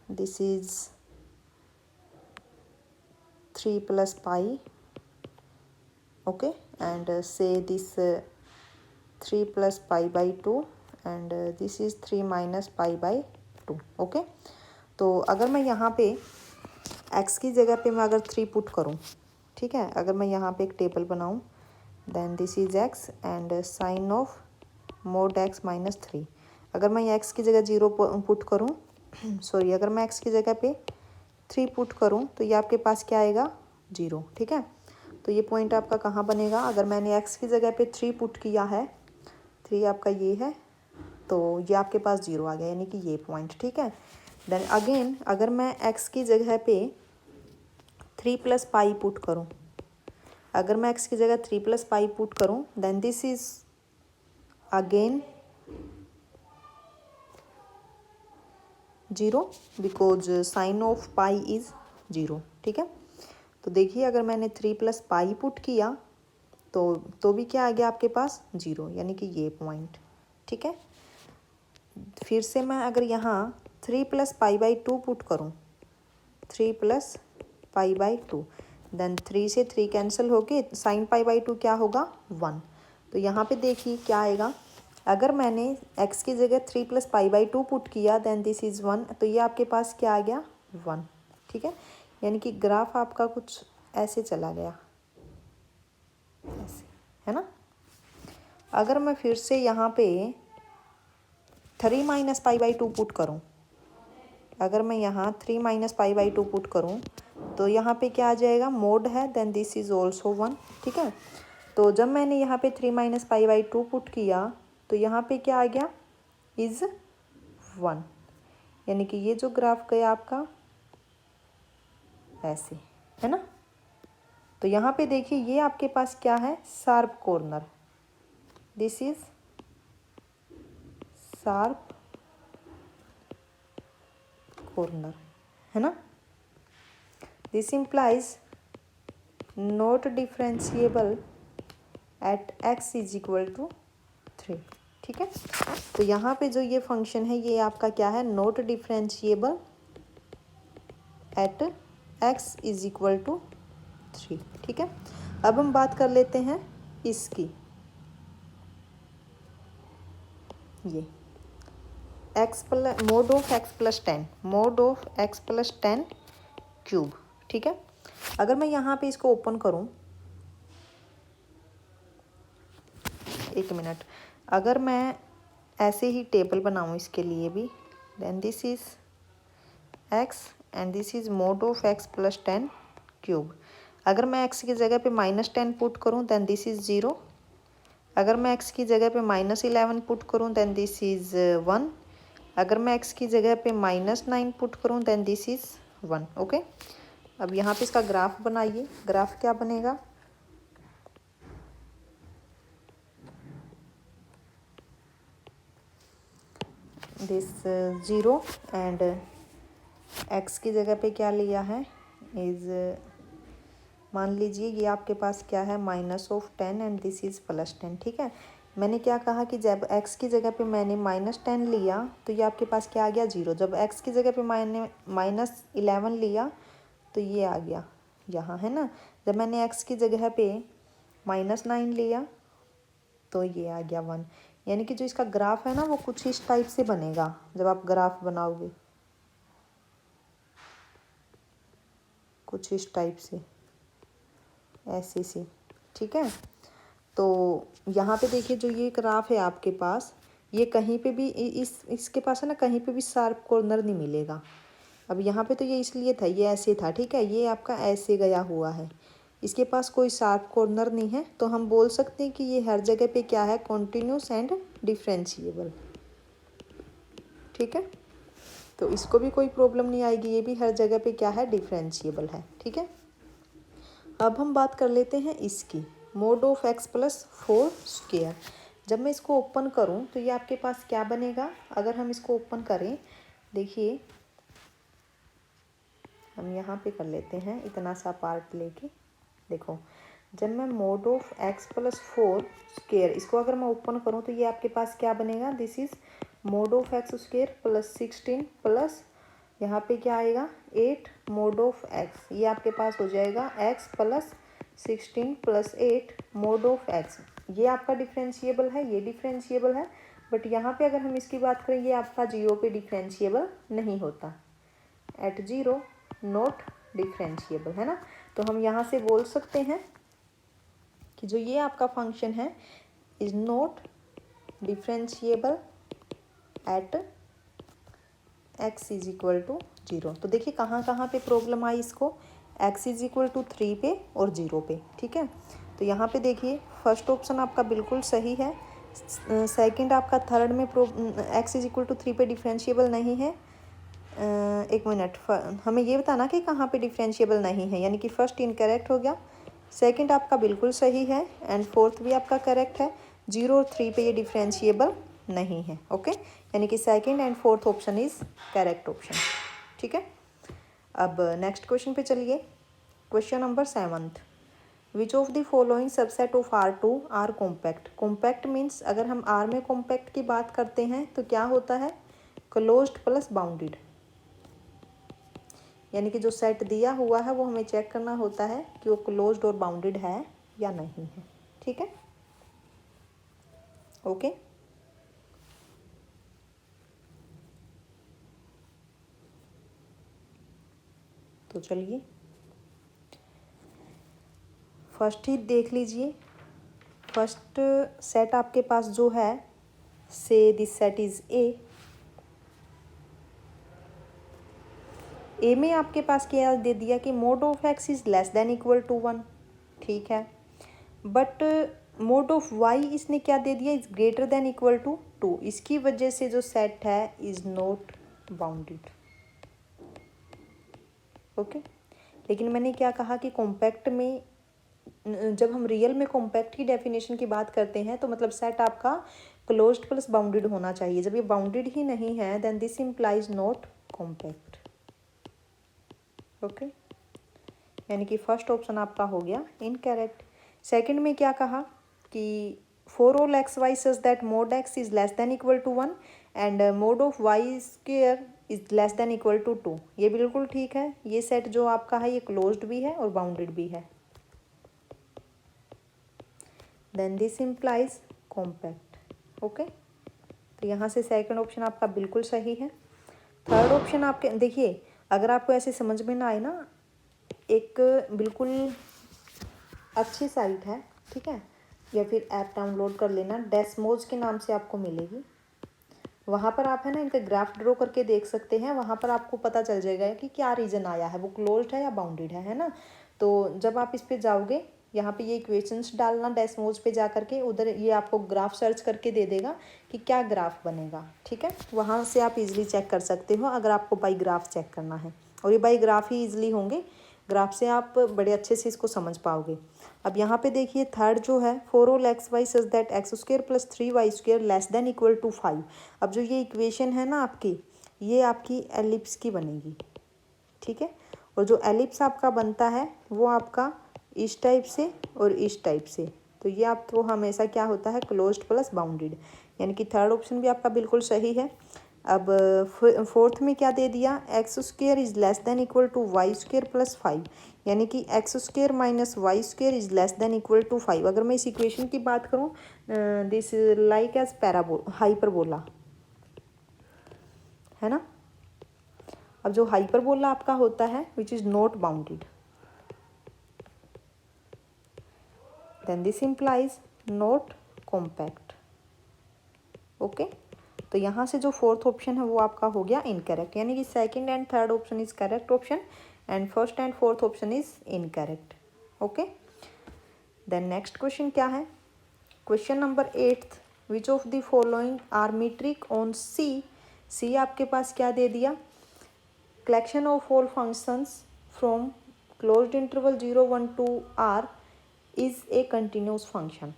[SPEAKER 1] this is 3 plus pi, okay, and say this 3 plus pi by 2 and this is 3 minus pi by 2, okay। तो अगर मैं यहाँ पे x की जगह पे मैं अगर 3 पुट करूँ, ठीक है, अगर मैं यहाँ पे एक टेबल बनाऊँ, then this is x and sine of mod x minus 3। अगर मैं x की जगह 0 पुट करूँ सॉरी, अगर मैं x की जगह पे 3 पुट करूँ तो ये आपके पास क्या आएगा, 0, ठीक है। तो ये पॉइंट आपका कहाँ बनेगा, अगर मैंने x की जगह पे 3 पुट किया है, 3 आपका ये है, तो ये आपके पास 0 आ गया, यानी कि ये पॉइंट, ठीक है। देन अगेन अगर मैं x की जगह पे 3 प्लस पाई पुट करूँ, अगर मैं x की जगह 3 प्लस पाई पुट करूँ, then this is again 0 because sine of pi is 0, ठीक है। तो देखिए अगर मैंने 3 प्लस पाई पुट किया तो भी क्या आ गया आपके पास, 0, यानी कि ये पॉइंट, ठीक है। फिर से मैं अगर यहाँ 3 प्लस पाई बाई 2 पुट करूँ, 3 प्लस पाई बाई 2, देन 3 से 3 कैंसिल होके साइन पाई बाई 2 क्या होगा, 1। तो यहाँ पे देखिए क्या आएगा, अगर मैंने x की जगह 3 प्लस पाई बाई 2 पुट किया, देन दिस इज़ 1, तो ये आपके पास क्या आ गया, 1, ठीक है। यानी कि ग्राफ आपका कुछ ऐसे चला गया, ऐसे, है ना। अगर मैं फिर से यहाँ पे 3 माइनस पाई बाई 2 पुट करूँ, अगर मैं यहाँ 3 माइनस पाई बाई 2 पुट करूँ तो यहाँ पे क्या आ जाएगा, मोड है, देन दिस इज़ ऑल्सो 1, ठीक है। तो जब मैंने यहाँ पे 3 माइनस पाई बाई 2 पुट किया तो यहाँ पे क्या आ गया, इज़ 1, यानी कि ये जो ग्राफ गया आपका ऐसे, है ना। तो यहाँ पे देखिए ये आपके पास क्या है, sharp corner, this is sharp corner, है ना। This implies not differentiable at x is equal to 3, ठीक है। तो यहाँ पे जो ये फंक्शन है ये आपका क्या है, not differentiable at x is equal to 3, ठीक है। अब हम बात कर लेते हैं इसकी, ये x plus mod of x plus 10, mode of x plus 10 cube, ठीक है। अगर मैं यहाँ पे इसको ओपन करूँ, एक मिनट, अगर मैं ऐसे ही टेबल बनाऊँ इसके लिए भी, then this is x and this is mod of x plus 10 cube. अगर मैं x की जगह पे -10 पुट करूँ, देन दिस इज 0। अगर मैं x की जगह पे -11 पुट करूँ, देन दिस इज 1। अगर मैं x की जगह पे -9 पुट करूँ, देन दिस इज 1, ओके। अब यहाँ पे इसका ग्राफ बनाइए, ग्राफ क्या बनेगा, दिस 0 एंड x की जगह पे क्या लिया है, इज मान लीजिए ये आपके पास क्या है, -10 एंड दिस इज़ +10, ठीक है। मैंने क्या कहा कि जब x की जगह पे मैंने -10 लिया तो ये आपके पास क्या आ गया, 0। जब x की जगह पे मैंने -11 लिया तो ये आ गया यहाँ, है ना। जब मैंने x की जगह पे -9 लिया तो ये आ गया 1, यानी कि जो इसका ग्राफ है ना वो कुछ इस टाइप से बनेगा जब आप ग्राफ बनाओगे, कुछ इस टाइप से, ऐसे से, ठीक है। तो यहाँ पे देखिए जो ये ग्राफ है आपके पास, ये कहीं पे भी इसके पास है ना, कहीं पे भी शार्प कॉर्नर नहीं मिलेगा। अब यहाँ पे तो ये इसलिए था, ये ऐसे था, ठीक है, ये आपका ऐसे गया हुआ है, इसके पास कोई शार्प कॉर्नर नहीं है, तो हम बोल सकते हैं कि ये हर जगह पे क्या है, कॉन्टिन्यूस एंड डिफरेंशिएबल। ठीक है, तो इसको भी कोई प्रॉब्लम नहीं आएगी, ये भी हर जगह पे क्या है, डिफरेंशिएबल है। ठीक है, अब हम बात कर लेते हैं इसकी, mode of x plus 4 square. जब मैं इसको ओपन करूं तो ये आपके पास क्या बनेगा, अगर हम इसको ओपन करें, देखिए हम यहाँ पे कर लेते हैं इतना सा पार्ट लेके। देखो, जब मैं mode of x plus 4 square, इसको अगर मैं ओपन करूँ तो ये आपके पास क्या बनेगा, this is mod of x square plus 16 plus यहाँ पे क्या आएगा 8 मोड ऑफ एक्स, ये आपके पास हो जाएगा x plus 16 plus 8 mode of x. ये आपका डिफरेंशिएबल है, ये डिफरेंशिएबल है, बट यहाँ पे अगर हम इसकी बात करें, ये आपका जीरो पे डिफरेंशिएबल नहीं होता, एट जीरो नॉट डिफरेंशिएबल, है ना। तो हम यहाँ से बोल सकते हैं कि जो ये आपका फंक्शन है is not differentiable at x is equal to 0। तो देखिए कहाँ कहाँ पे प्रॉब्लम आई इसको, x इज इक्वल टू 3 पे और 0 पे। ठीक है, तो यहाँ पे देखिए फर्स्ट ऑप्शन आपका बिल्कुल सही है, सेकंड आपका थर्ड में x इज इक्वल टू 3 पे डिफरेंशिएबल नहीं है। एक मिनट, हमें ये बताना कि कहाँ पे डिफरेंशिएबल नहीं है, यानी कि फर्स्ट इनकरेक्ट हो गया, सेकंड आपका बिल्कुल सही है एंड फोर्थ भी आपका करेक्ट है, 0 और 3 पे ये डिफरेंशिएबल नहीं है। ओके, यानी कि second and fourth option is correct option. ठीक है, अब नेक्स्ट क्वेश्चन पे चलिए, question number 7th, which of the following subset of R2 are compact. Compact means अगर हम R में कॉम्पैक्ट की बात करते हैं तो क्या होता है, क्लोज्ड प्लस बाउंडेड, यानी कि जो सेट दिया हुआ है वो हमें चेक करना होता है कि वो क्लोज्ड और बाउंडेड है या नहीं है। ठीक है, ओके। तो चलिए फर्स्ट ही देख लीजिए, फर्स्ट सेट आपके पास जो है, से दिस सेट इज ए में आपके पास क्या दे दिया कि mod of x is less than equal to 1। ठीक है, बट मोड ऑफ वाई इसने क्या दे दिया, is greater than equal to 2। इसकी वजह से जो सेट है इज नॉट बाउंडेड। ओके, लेकिन मैंने क्या कहा कि कॉम्पैक्ट में, जब हम रियल में कॉम्पैक्ट की डेफिनेशन की बात करते हैं तो मतलब सेट आपका क्लोज्ड प्लस बाउंडेड होना चाहिए। जब ये बाउंडेड ही नहीं है then this implies not compact. Okay, यानी कि फर्स्ट ऑप्शन आपका हो गया इनकरेक्ट। सेकंड में क्या कहा कि for all x y such that mod x is less than equal to 1 and mod of y square is less than equal to 2। ये बिल्कुल ठीक है, ये सेट जो आपका है ये क्लोज्ड भी है और बाउंडेड भी है, then this implies compact. Okay, तो यहाँ से सेकंड ऑप्शन आपका बिल्कुल सही है। थर्ड ऑप्शन आपके, देखिए अगर आपको ऐसे समझ में ना आए ना, एक बिल्कुल अच्छी साइट है, ठीक है, या फिर ऐप डाउनलोड कर लेना, डेस्मोज के नाम से आपको मिलेगी। वहाँ पर आप है ना इनका ग्राफ ड्रॉ करके देख सकते हैं, वहाँ पर आपको पता चल जाएगा कि क्या रीज़न आया है, वो क्लोज्ड है या बाउंडेड है ना। तो जब आप इस पर जाओगे, यहाँ पे ये इक्वेशंस डालना डेस्मोज पे जा करके, उधर ये आपको ग्राफ सर्च करके दे देगा कि क्या ग्राफ बनेगा। ठीक है, वहाँ से आप इजीली चेक कर सकते हो अगर आपको बाई ग्राफ चेक करना है, और ये बाई ग्राफ ही ईजिली होंगे, ग्राफ से आप बड़े अच्छे से इसको समझ पाओगे। अब यहाँ पे देखिए थर्ड जो है, for all x y such that x square plus 3y square less than equal to 5। अब जो ये इक्वेशन है ना आपकी, ये आपकी एलिप्स की बनेगी। ठीक है, और जो एलिप्स आपका बनता है वो आपका इस टाइप से और इस टाइप से, तो ये आपको हमेशा क्या होता है, क्लोज्ड प्लस बाउंडेड, यानी कि थर्ड ऑप्शन भी आपका बिल्कुल सही है। अब फोर्थ में क्या दे दिया, x square is less than equal to y square plus 5, यानी कि x square minus y square is less than equal to 5। अगर मैं इस इक्वेशन की बात करूँ, दिस लाइक एज हाइपरबोला, है ना। अब जो हाइपरबोला आपका होता है which is not bounded, then this implies not compact. Okay, तो यहाँ से जो फोर्थ ऑप्शन है वो आपका हो गया इनकरेक्ट, यानी कि second and third option is correct option and first and fourth option is incorrect. Okay. Then next question क्या है, question number 8, which of the following are metric on C. C आपके पास क्या दे दिया, collection of all functions from closed interval 0 1 2 R is a continuous function.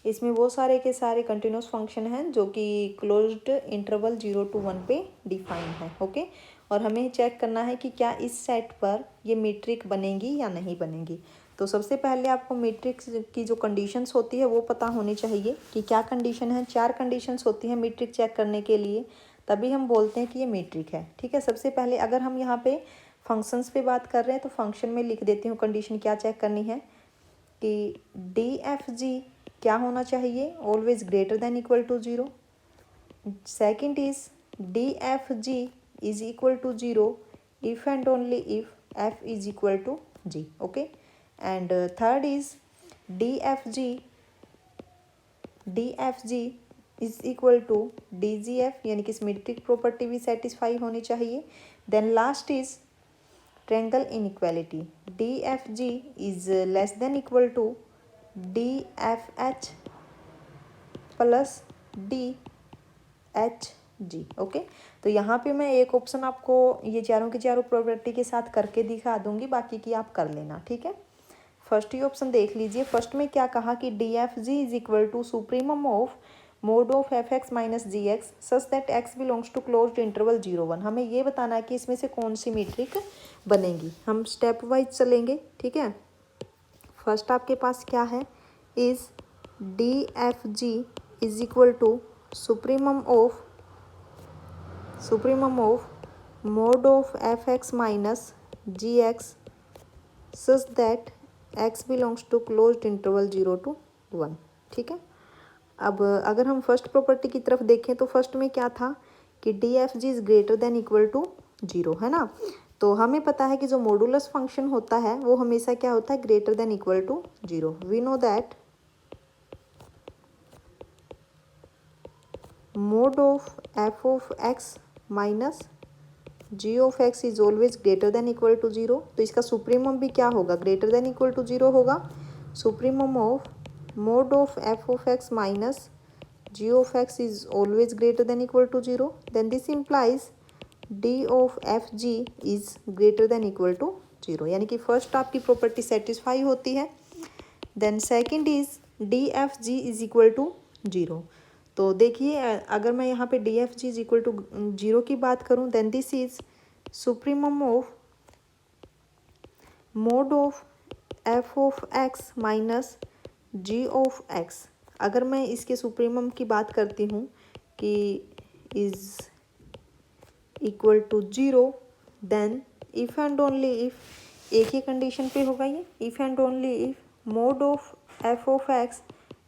[SPEAKER 1] इसमें वो सारे के सारे कंटिन्यूस फंक्शन हैं जो कि क्लोज्ड इंटरवल 0 to 1 पे डिफाइन है, ओके। और हमें चेक करना है कि क्या इस सेट पर ये मीट्रिक बनेगी या नहीं बनेगी। तो सबसे पहले आपको मीट्रिक की जो कंडीशंस होती है वो पता होनी चाहिए कि क्या कंडीशन है। 4 कंडीशंस होती हैं मीट्रिक चेक करने के लिए, तभी हम बोलते हैं कि ये मीट्रिक है, ठीक है। सबसे पहले अगर हम यहाँ पे फंक्शंस पे बात कर रहे हैं तो फंक्शन में लिख देती हूँ कंडीशन क्या चेक करनी है कि DFG क्या होना चाहिए, always greater than equal to 0। Second is DFG is equal to 0 if and only if F is equal to G, okay. And third is DFG is equal to DGF, यानी कि सिमेट्रिक प्रॉपर्टी भी सेटिस्फाई होनी चाहिए। Then last is triangle inequality, DFG is less than equal to DFH plus DHG, okay. तो यहाँ पे मैं एक ऑप्शन आपको ये चारों की चारों प्रॉपर्टी के साथ करके दिखा दूंगी, बाकी की आप कर लेना, ठीक है। फर्स्ट ही ऑप्शन देख लीजिए, फर्स्ट में क्या कहा कि DFG is equal to supremum of mod of FX minus GX such that X belongs to closed interval 0 1। हमें ये बताना है कि इसमें से कौन सी मीट्रिक बनेगी। हम स्टेप वाइज चलेंगे, ठीक है। फर्स्ट आपके पास क्या है, is DFG is equal to supremum of mod of FX minus GX such that X belongs to closed interval 0 to 1, ठीक है। अब अगर हम फर्स्ट प्रॉपर्टी की तरफ देखें तो फर्स्ट में क्या था कि DFG is greater than equal to 0, है ना। तो हमें पता है कि जो मॉडुलस फंक्शन होता है वो हमेशा क्या होता है, greater than equal to 0। We know that mod of F of X minus G of X is always greater than equal to 0। तो इसका सुप्रीमम भी क्या होगा, ग्रेटर देन इक्वल टू 0 होगा। Supremum of mod of F of X minus G of X is always greater than equal to 0. Then this implies D of FG is greater than equal to 0, यानी कि फर्स्ट आपकी प्रॉपर्टी सेटिस्फाई होती है। Then second is DFG is equal to 0। तो देखिए अगर मैं यहाँ पे DFG इज इक्वल टू 0 की बात करूँ, then this is supremum of mod of F of X minus G of X। अगर मैं इसके सुप्रीमम की बात करती हूँ कि is equal to 0, then if and only if एक ही कंडीशन पे होगा ये, if and only if mod of F of X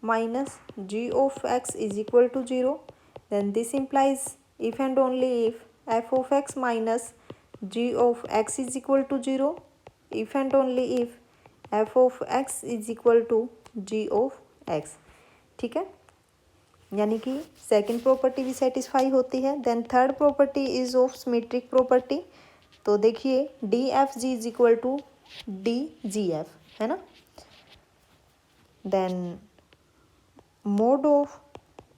[SPEAKER 1] minus G of X is equal to 0, then this implies if and only if F of X minus G of X is equal to 0, if and only if F of X is equal to G of X, ठीक है। यानी कि सेकंड प्रॉपर्टी भी सेटिस्फाई होती है। Then third property is of symmetric property. तो देखिए DFG is equal to DGF, है ना। Then mod of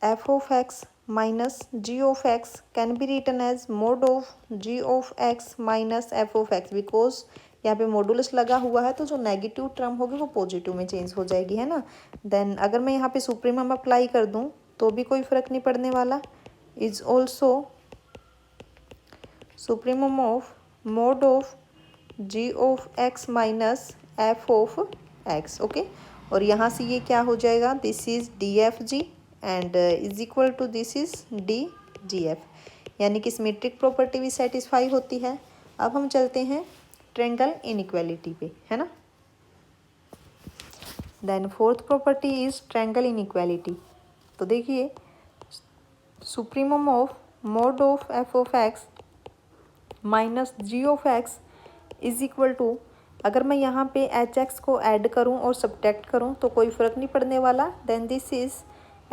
[SPEAKER 1] F of X minus G of X can be written as mod of G of X minus F of X, because यहाँ पे मॉडुलस लगा हुआ है तो जो नेगेटिव टर्म होगी वो पॉजिटिव में चेंज हो जाएगी, है ना। देन अगर मैं यहाँ पे सुप्रीमम अप्लाई कर दूँ तो भी कोई फ़र्क नहीं पड़ने वाला। Is also supremum of mod of G of X minus F of X, okay. और यहाँ से ये क्या हो जाएगा, this is DFG and is equal to this is DGF, यानी कि सिमेट्रिक प्रॉपर्टी भी सेटिस्फाई होती है। अब हम चलते हैं ट्रायंगल इनइक्वालिटी पे, है ना। Then fourth property is triangle inequality. तो देखिए supremum of mod of F of X minus G of X is equal to, अगर मैं यहाँ पे HX को ऐड करूँ और सब्ट्रैक्ट करूँ तो कोई फ़र्क नहीं पड़ने वाला। Then this is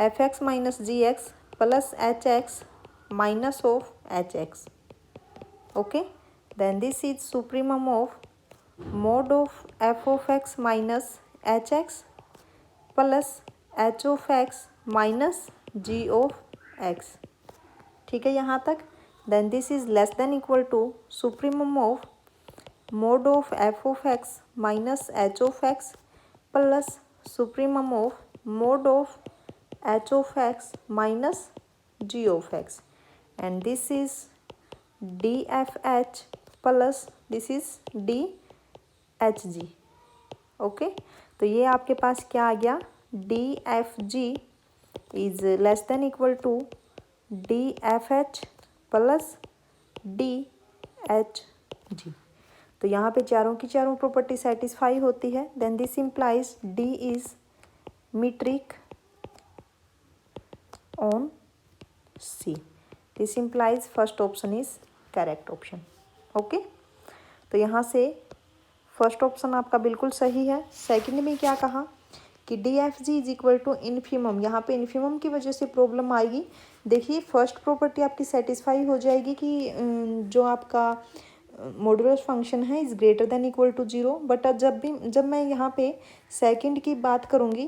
[SPEAKER 1] FX minus GX plus HX minus of HX, ओके। then this is supremum of mod of f of x minus hx plus h of x minus g of x। ठीक है यहाँ तक। Then this is less than equal to supremum of mod of f of x minus h of x plus supremum of mod of h of x minus g of x and this is d f h plus this is d h g. Okay, तो ये आपके पास क्या आ गया, d f g is less than equal to d f h plus d h g. तो यहाँ पे चारों की चारों प्रॉपर्टी सेटिस्फाई होती है। Then this implies d is metric on c. This implies first option is correct option. Okay, तो यहाँ से फर्स्ट ऑप्शन आपका बिल्कुल सही है। सेकंड में क्या कहा कि d f g is equal to infimum, यहाँ पे इन्फीमम की वजह से प्रॉब्लम आएगी। देखिए फर्स्ट प्रॉपर्टी आपकी सेटिस्फाई हो जाएगी कि जो आपका मॉडुलस फंक्शन है is greater than equal to zero. But जब मैं यहाँ पे सेकंड की बात करूँगी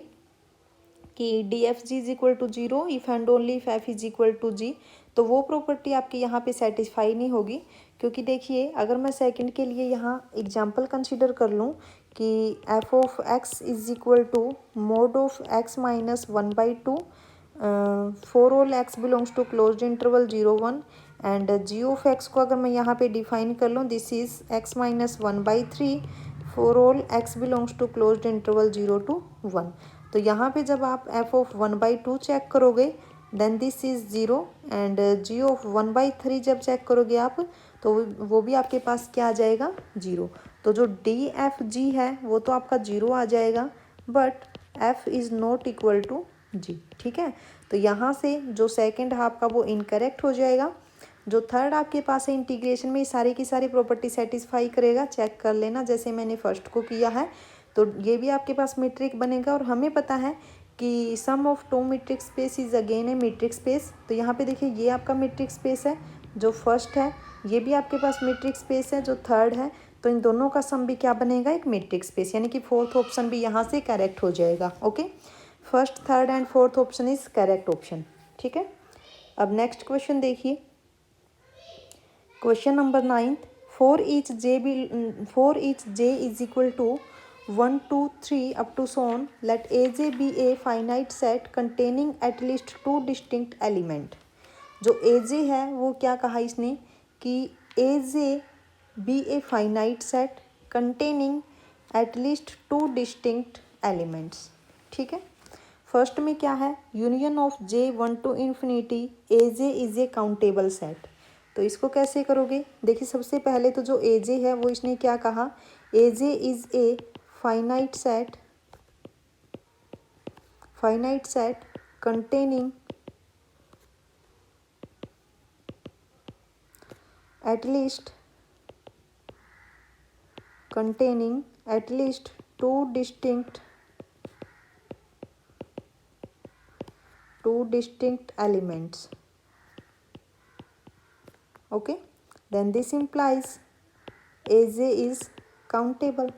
[SPEAKER 1] कि d f g is equal to zero if and only if f is equal to g, तो वो प्रॉपर्टी आपकी यहाँ पे सेटिस्फाई नहीं होगी। क्योंकि देखिए अगर मैं सेकंड के लिए यहाँ एग्जांपल कंसीडर कर लूँ कि f of x is equal to mod of x minus 1/2 for all x belongs to closed interval 0 1 and g of x को अगर मैं यहाँ पे डिफाइन कर लूँ this is x minus 1/3 for all x belongs to closed interval 0 to 1। तो यहाँ पे जब आप एफ ऑफ 1/2 चेक करोगे then this is zero and g of 1/3 जब चेक करोगे आप तो वो भी आपके पास क्या आ जाएगा, जीरो। तो जो डी एफ जी है वो तो आपका जीरो आ जाएगा but f is not equal to g. ठीक है, तो यहाँ से जो सेकंड है आपका वो इनकरेक्ट हो जाएगा। जो थर्ड आपके पास है इंटीग्रेशन में सारी की सारी प्रॉपर्टी सेटिस्फाई करेगा, चेक कर लेना जैसे मैंने फर्स्ट को किया है। तो ये भी आपके पास मीट्रिक बनेगा और हमें पता है कि sum of two metric space is again a metric space. तो यहाँ पे देखिए ये आपका मीट्रिक स्पेस है जो फर्स्ट है, ये भी आपके पास मीट्रिक स्पेस है जो थर्ड है। तो इन दोनों का सम भी क्या बनेगा, एक मीट्रिक स्पेस, यानी कि फोर्थ ऑप्शन भी यहाँ से करेक्ट हो जाएगा। Okay, first third and fourth option is correct option. ठीक है, अब नेक्स्ट क्वेश्चन देखिए, question number 9, for each j is equal to 1 2 3 up to so on, let aj be a finite set containing at least two distinct element। जो aj है वो क्या कहा इसने कि aj be a finite set containing at least two distinct elements। ठीक है, फर्स्ट में क्या है, union of j 1 to infinity aj is a countable set। तो इसको कैसे करोगे, देखिए सबसे पहले तो जो ए जे है वो इसने क्या कहा, A j is a finite set containing at least two distinct elements. Okay, then this implies aj is countable।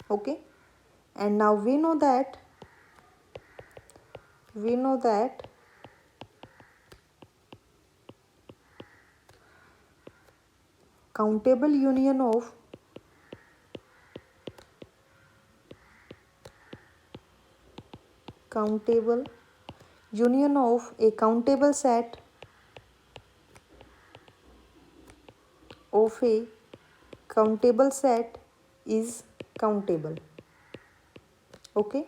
[SPEAKER 1] Okay, and now we know that countable union of a countable set of a countable set is countable। Okay,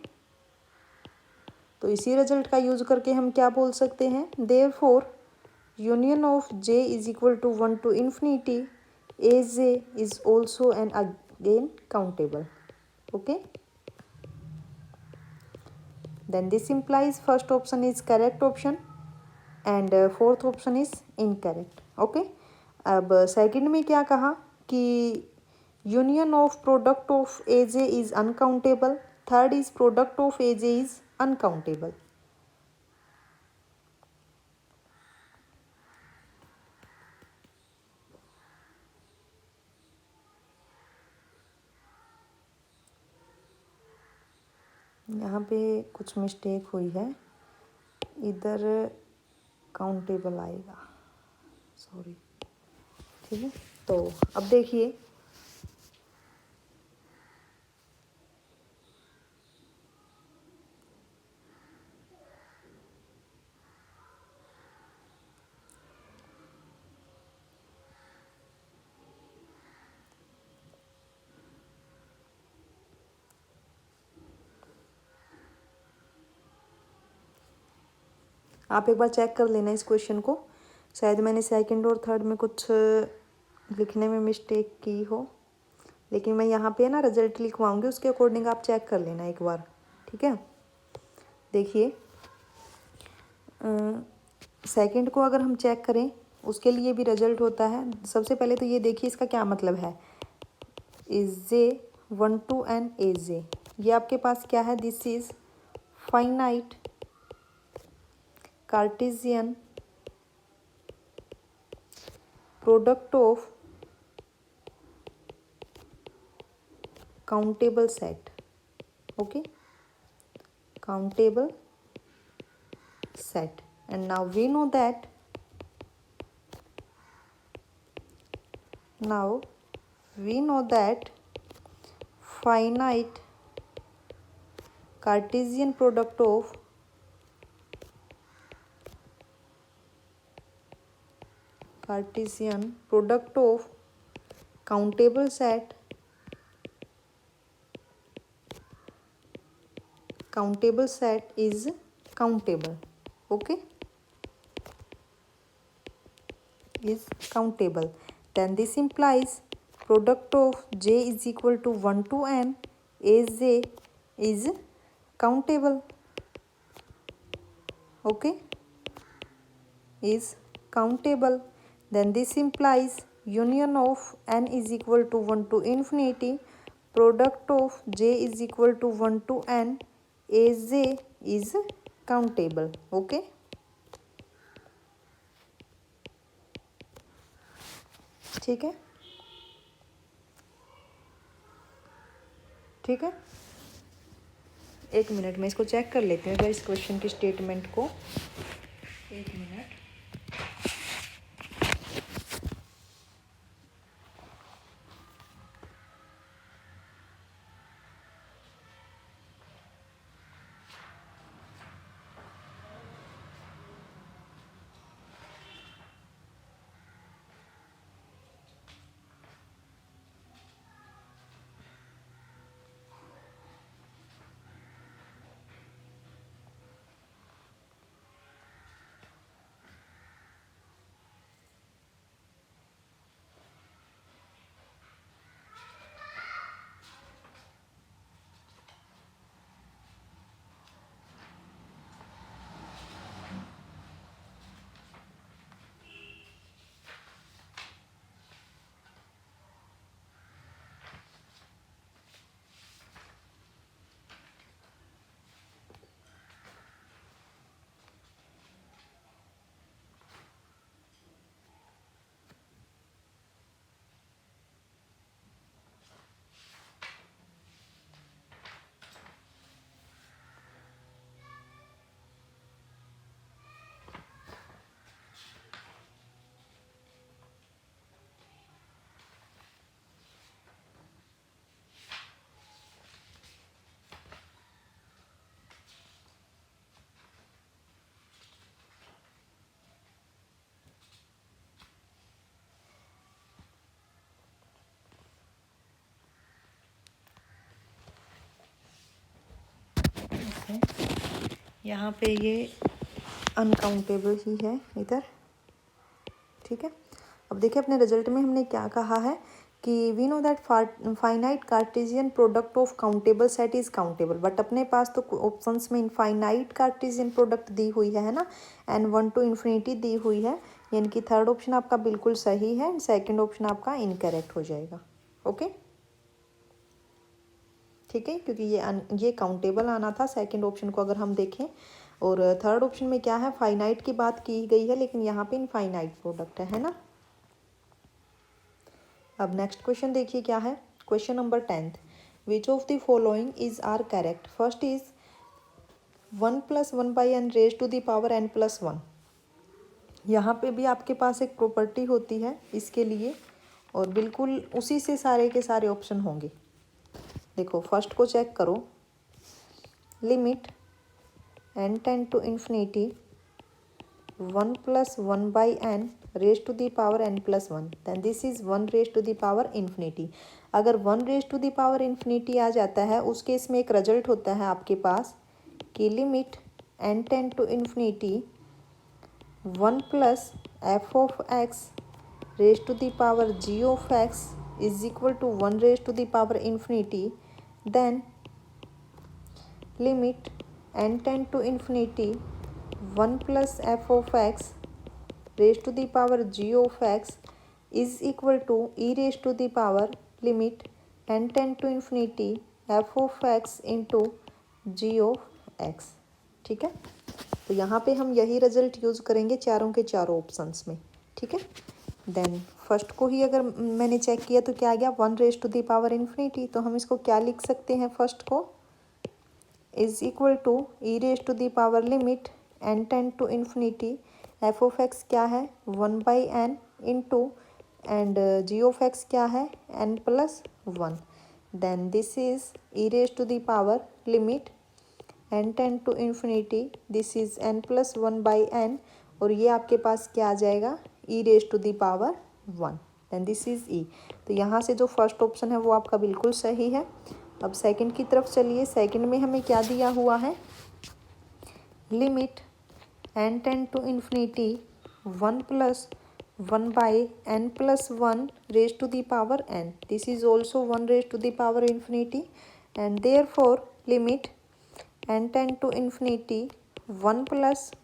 [SPEAKER 1] तो इसी रिजल्ट का यूज करके हम क्या बोल सकते हैं, therefore union of j is equal to 1 to infinity aj is also and again countable. Okay, then this implies first option is correct option and fourth option is incorrect। okay, अब सेकंड में क्या कहा कि union of product of A j is uncountable, third is product of A j is uncountable. यहाँ पे कुछ मिस्टेक हुई है, इधर काउंटेबल आएगा, सॉरी। ठीक है, तो अब देखिए आप एक बार चेक कर लेना इस क्वेश्चन को, शायद मैंने सेकंड और थर्ड में कुछ लिखने में मिस्टेक की हो, लेकिन मैं यहाँ पे ना रिजल्ट लिखवाऊंगी, उसके अकॉर्डिंग आप चेक कर लेना एक बार। ठीक है, देखिए सेकंड को अगर हम चेक करें उसके लिए भी रिजल्ट होता है। सबसे पहले तो ये देखिए इसका क्या मतलब है, is j 1 to n as j, ये आपके पास क्या है, this is finite Cartesian product of countable set. Okay, countable set. And now we know that finite Cartesian product of countable set is countable. Okay, is countable. Then this implies product of j is equal to 1 to n as j is countable. Okay, is countable. Then this implies union of n is equal to 1 to infinity product of j is equal to 1 to n as j is countable. Okay, ठीक है, ठीक है। एक मिनट में इसको चेक कर लेते हैं इस क्वेश्चन की स्टेटमेंट को, एक मिनट। यहाँ पे ये अनकाउंटेबल ही है इधर। ठीक है, अब देखिए अपने रिजल्ट में हमने क्या कहा है कि we know that finite Cartesian product of countable set is countable, but अपने पास तो ऑप्शंस में इनफाइनाइट कार्टेशियन प्रोडक्ट दी हुई है ना, एंड 1 to इन्फिनिटी दी हुई है, यानी कि थर्ड ऑप्शन आपका बिल्कुल सही है एंड सेकेंड ऑप्शन आपका इनकरेक्ट हो जाएगा। ओके, ठीक है, क्योंकि ये काउंटेबल आना था सेकंड ऑप्शन को अगर हम देखें, और थर्ड ऑप्शन में क्या है, फाइनाइट की बात की गई है, लेकिन यहाँ पे इनफाइनाइट प्रोडक्ट है ना। अब नेक्स्ट क्वेश्चन देखिए क्या है, question number 10th, which of the following is are correct. First is 1 + 1/n raise to the power n + 1। यहाँ पे भी आपके पास एक प्रॉपर्टी होती है इसके लिए, और बिल्कुल उसी से सारे के सारे ऑप्शन होंगे। देखो फर्स्ट को चेक करो, limit n tend to infinity 1 + 1/n raise to the power n + 1, then this is 1 raise to the power infinity. अगर 1 raise to the power infinity आ जाता है उस केस में एक रिजल्ट होता है आपके पास कि limit n tend to infinity 1 + f of x raise to the power g of x is equal to 1 raise to the power infinity, then limit n tend to infinity 1 + f of x raise to the power g of x is equal to e raise to the power limit n tend to infinity f of x into g of x। ठीक है, तो यहाँ पे हम यही रिजल्ट यूज़ करेंगे चारों के चारों ऑप्शंस में। ठीक है, देन फर्स्ट को ही अगर मैंने चेक किया तो क्या आ गया 1 raise to the power infinity, तो हम इसको क्या लिख सकते हैं, फर्स्ट को is equal to e raise to the power limit n tend to infinity f of x क्या है 1/n into and g of x क्या है n + 1, then this is e raise to the power limit n tend to infinity this is n + 1/n, और ये आपके पास क्या आ जाएगा e raise to the power 1, then this is e। तो यहाँ से जो फर्स्ट ऑप्शन है वो आपका बिल्कुल सही है। अब सेकंड की तरफ चलिए, सेकंड में हमें क्या दिया हुआ है, limit n tend to infinity 1 + 1/n + 1 raise to the power n, this is also 1 raise to the power infinity, and therefore limit n tend to infinity 1 +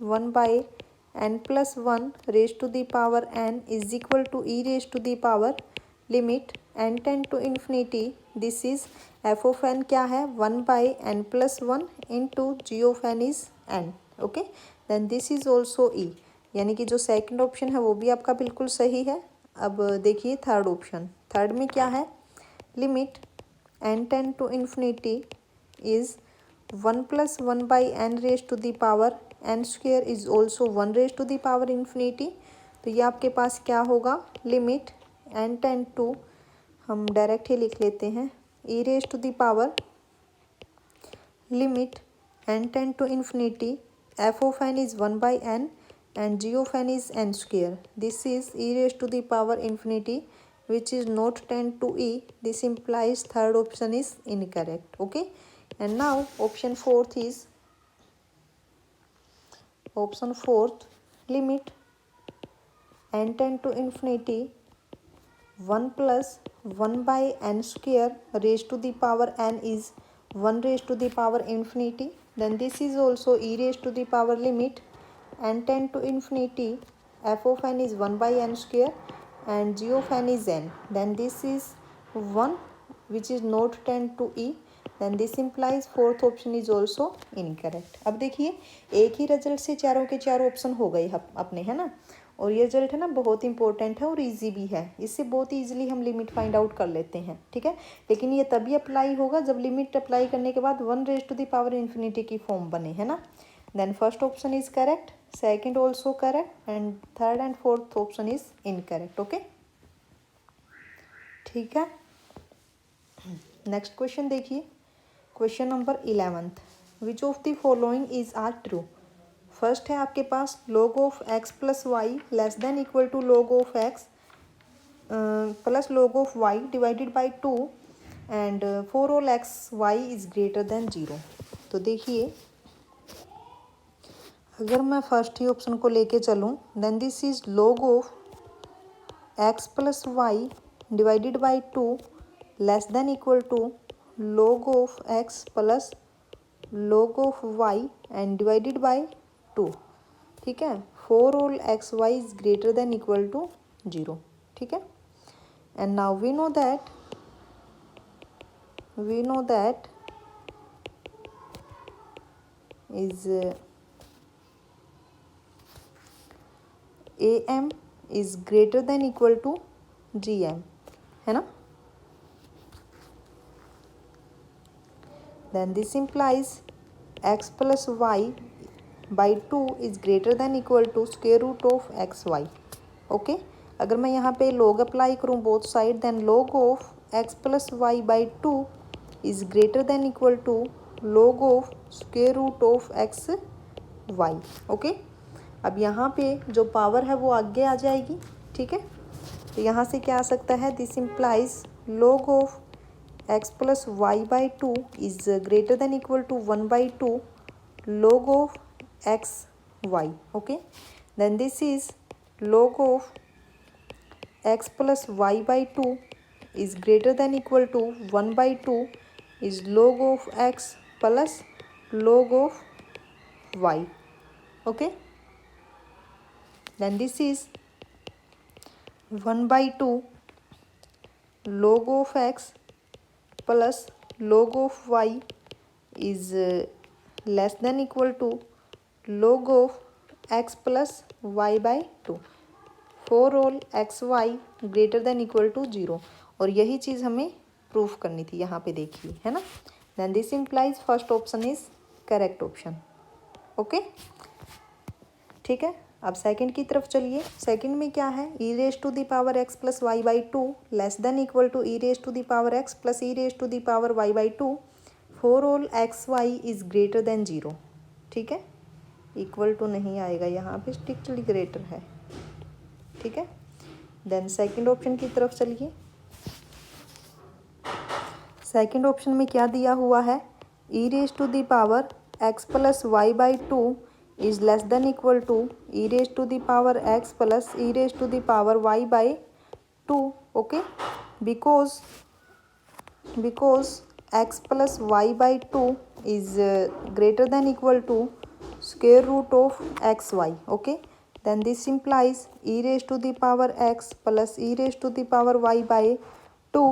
[SPEAKER 1] 1/n + 1 raise to the power n is equal to e raise to the power limit n tend to infinity this is f of n क्या है 1/n + 1 into g of n is n। Okay, then this is also e, यानी कि जो सेकंड ऑप्शन है वो भी आपका बिल्कुल सही है। अब देखिए थर्ड ऑप्शन, थर्ड में क्या है, limit n tend to infinity is 1 + 1/n raise to the power n² is also 1 raise to the power infinity. तो ये आपके पास क्या होगा, लिमिट n टेंड टू, हम डायरेक्ट ही लिख लेते हैं, e raise to the power limit n tend to infinity f of n is 1/n and g of n is n², this is e raised to the power infinity which is not tend to e, this implies third option is incorrect। okay, and now option fourth is, option fourth, limit n tend to infinity 1 + 1/n² raised to the power n is 1 raised to the power infinity, then this is also e raised to the power limit n tend to infinity f of n is 1/n² and g of n is n, then this is 1 which is not tend to e, then this implies fourth option is also incorrect। अब देखिए एक ही रिजल्ट से चारों के चारों ऑप्शन हो गए अपने, है ना, और ये रिजल्ट है ना बहुत इंपॉर्टेंट है और इजी भी है, इससे बहुत ईजिली हम लिमिट फाइंड आउट कर लेते हैं। ठीक है, लेकिन ये तभी अप्लाई होगा जब लिमिट अप्लाई करने के बाद 1 raise to the power infinity की फॉर्म बने, है ना। Then first option is correct, second also correct, and third and fourth option is incorrect. Okay, ठीक है, नेक्स्ट क्वेश्चन देखिए, question number 11th, which of the following is are true. First है आपके पास log of x + y less than equal to log of x plus log of y divided by 2 and for all x y is greater than 0। तो देखिए अगर मैं फर्स्ट ही ऑप्शन को लेके चलूँ, then this is log of x + y divided by 2 less than equal to log of x plus log of y and divided by 2। ठीक है, for all x y is greater than equal to 0। ठीक है, and now we know that is A M is greater than equal to G M, है ना। Then this implies x plus y by 2 is greater than equal to square root of x y. Okay, अगर मैं यहाँ पे लॉग अप्लाई करूँ both side, then log of x plus y by 2 is greater than equal to log of square root of x y. Okay, अब यहाँ पे जो पावर है वो आगे आ जाएगी। ठीक है, तो यहाँ से क्या आ सकता है, this implies log of x plus y by 2 is greater than equal to 1/2 log of x y। okay, then this is log of x plus y by 2 is greater than equal to 1/2 is log of x plus log of y। okay, then this is 1/2 log of x plus log of y is less than equal to log of x plus y by 2 for all x y greater than equal to 0। और यही चीज़ हमें प्रूफ करनी थी, यहाँ पे देखिए, है ना। Then this implies first option is correct option. Okay, ठीक है, अब सेकंड की तरफ चलिए। सेकंड में क्या है, e raise to the power x plus y by 2 less than equal to e raise to the power x plus e raise to the power y by 2 for all x y is greater than 0। ठीक है, इक्वल टू नहीं आएगा यहाँ पे, स्ट्रिक्टली ग्रेटर है। ठीक है, देन सेकंड ऑप्शन की तरफ चलिए। सेकंड ऑप्शन में क्या दिया हुआ है, e raise to the power x plus y by 2 is less than equal to e raise to the power x plus e raise to the power y by 2। Okay, because x plus y by 2 is greater than equal to square root of x y. ओके, then this implies e raised to the power x plus e raised to the power y by 2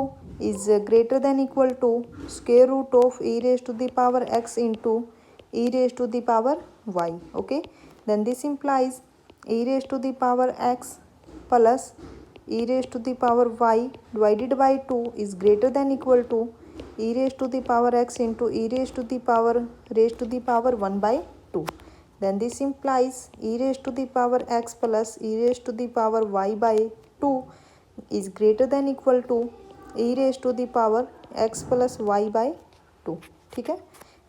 [SPEAKER 1] is greater than equal to square root of e raised to the power x into e raised to the power y। okay, then this implies e raised to the power x plus e raised to the power y divided by 2 is greater than equal to e raised to the power x into e raised to the power 1 by 2। then this implies e raised to the power x plus e raised to the power y by 2 is greater than equal to e raised to the power x plus y by 2। ठीक है,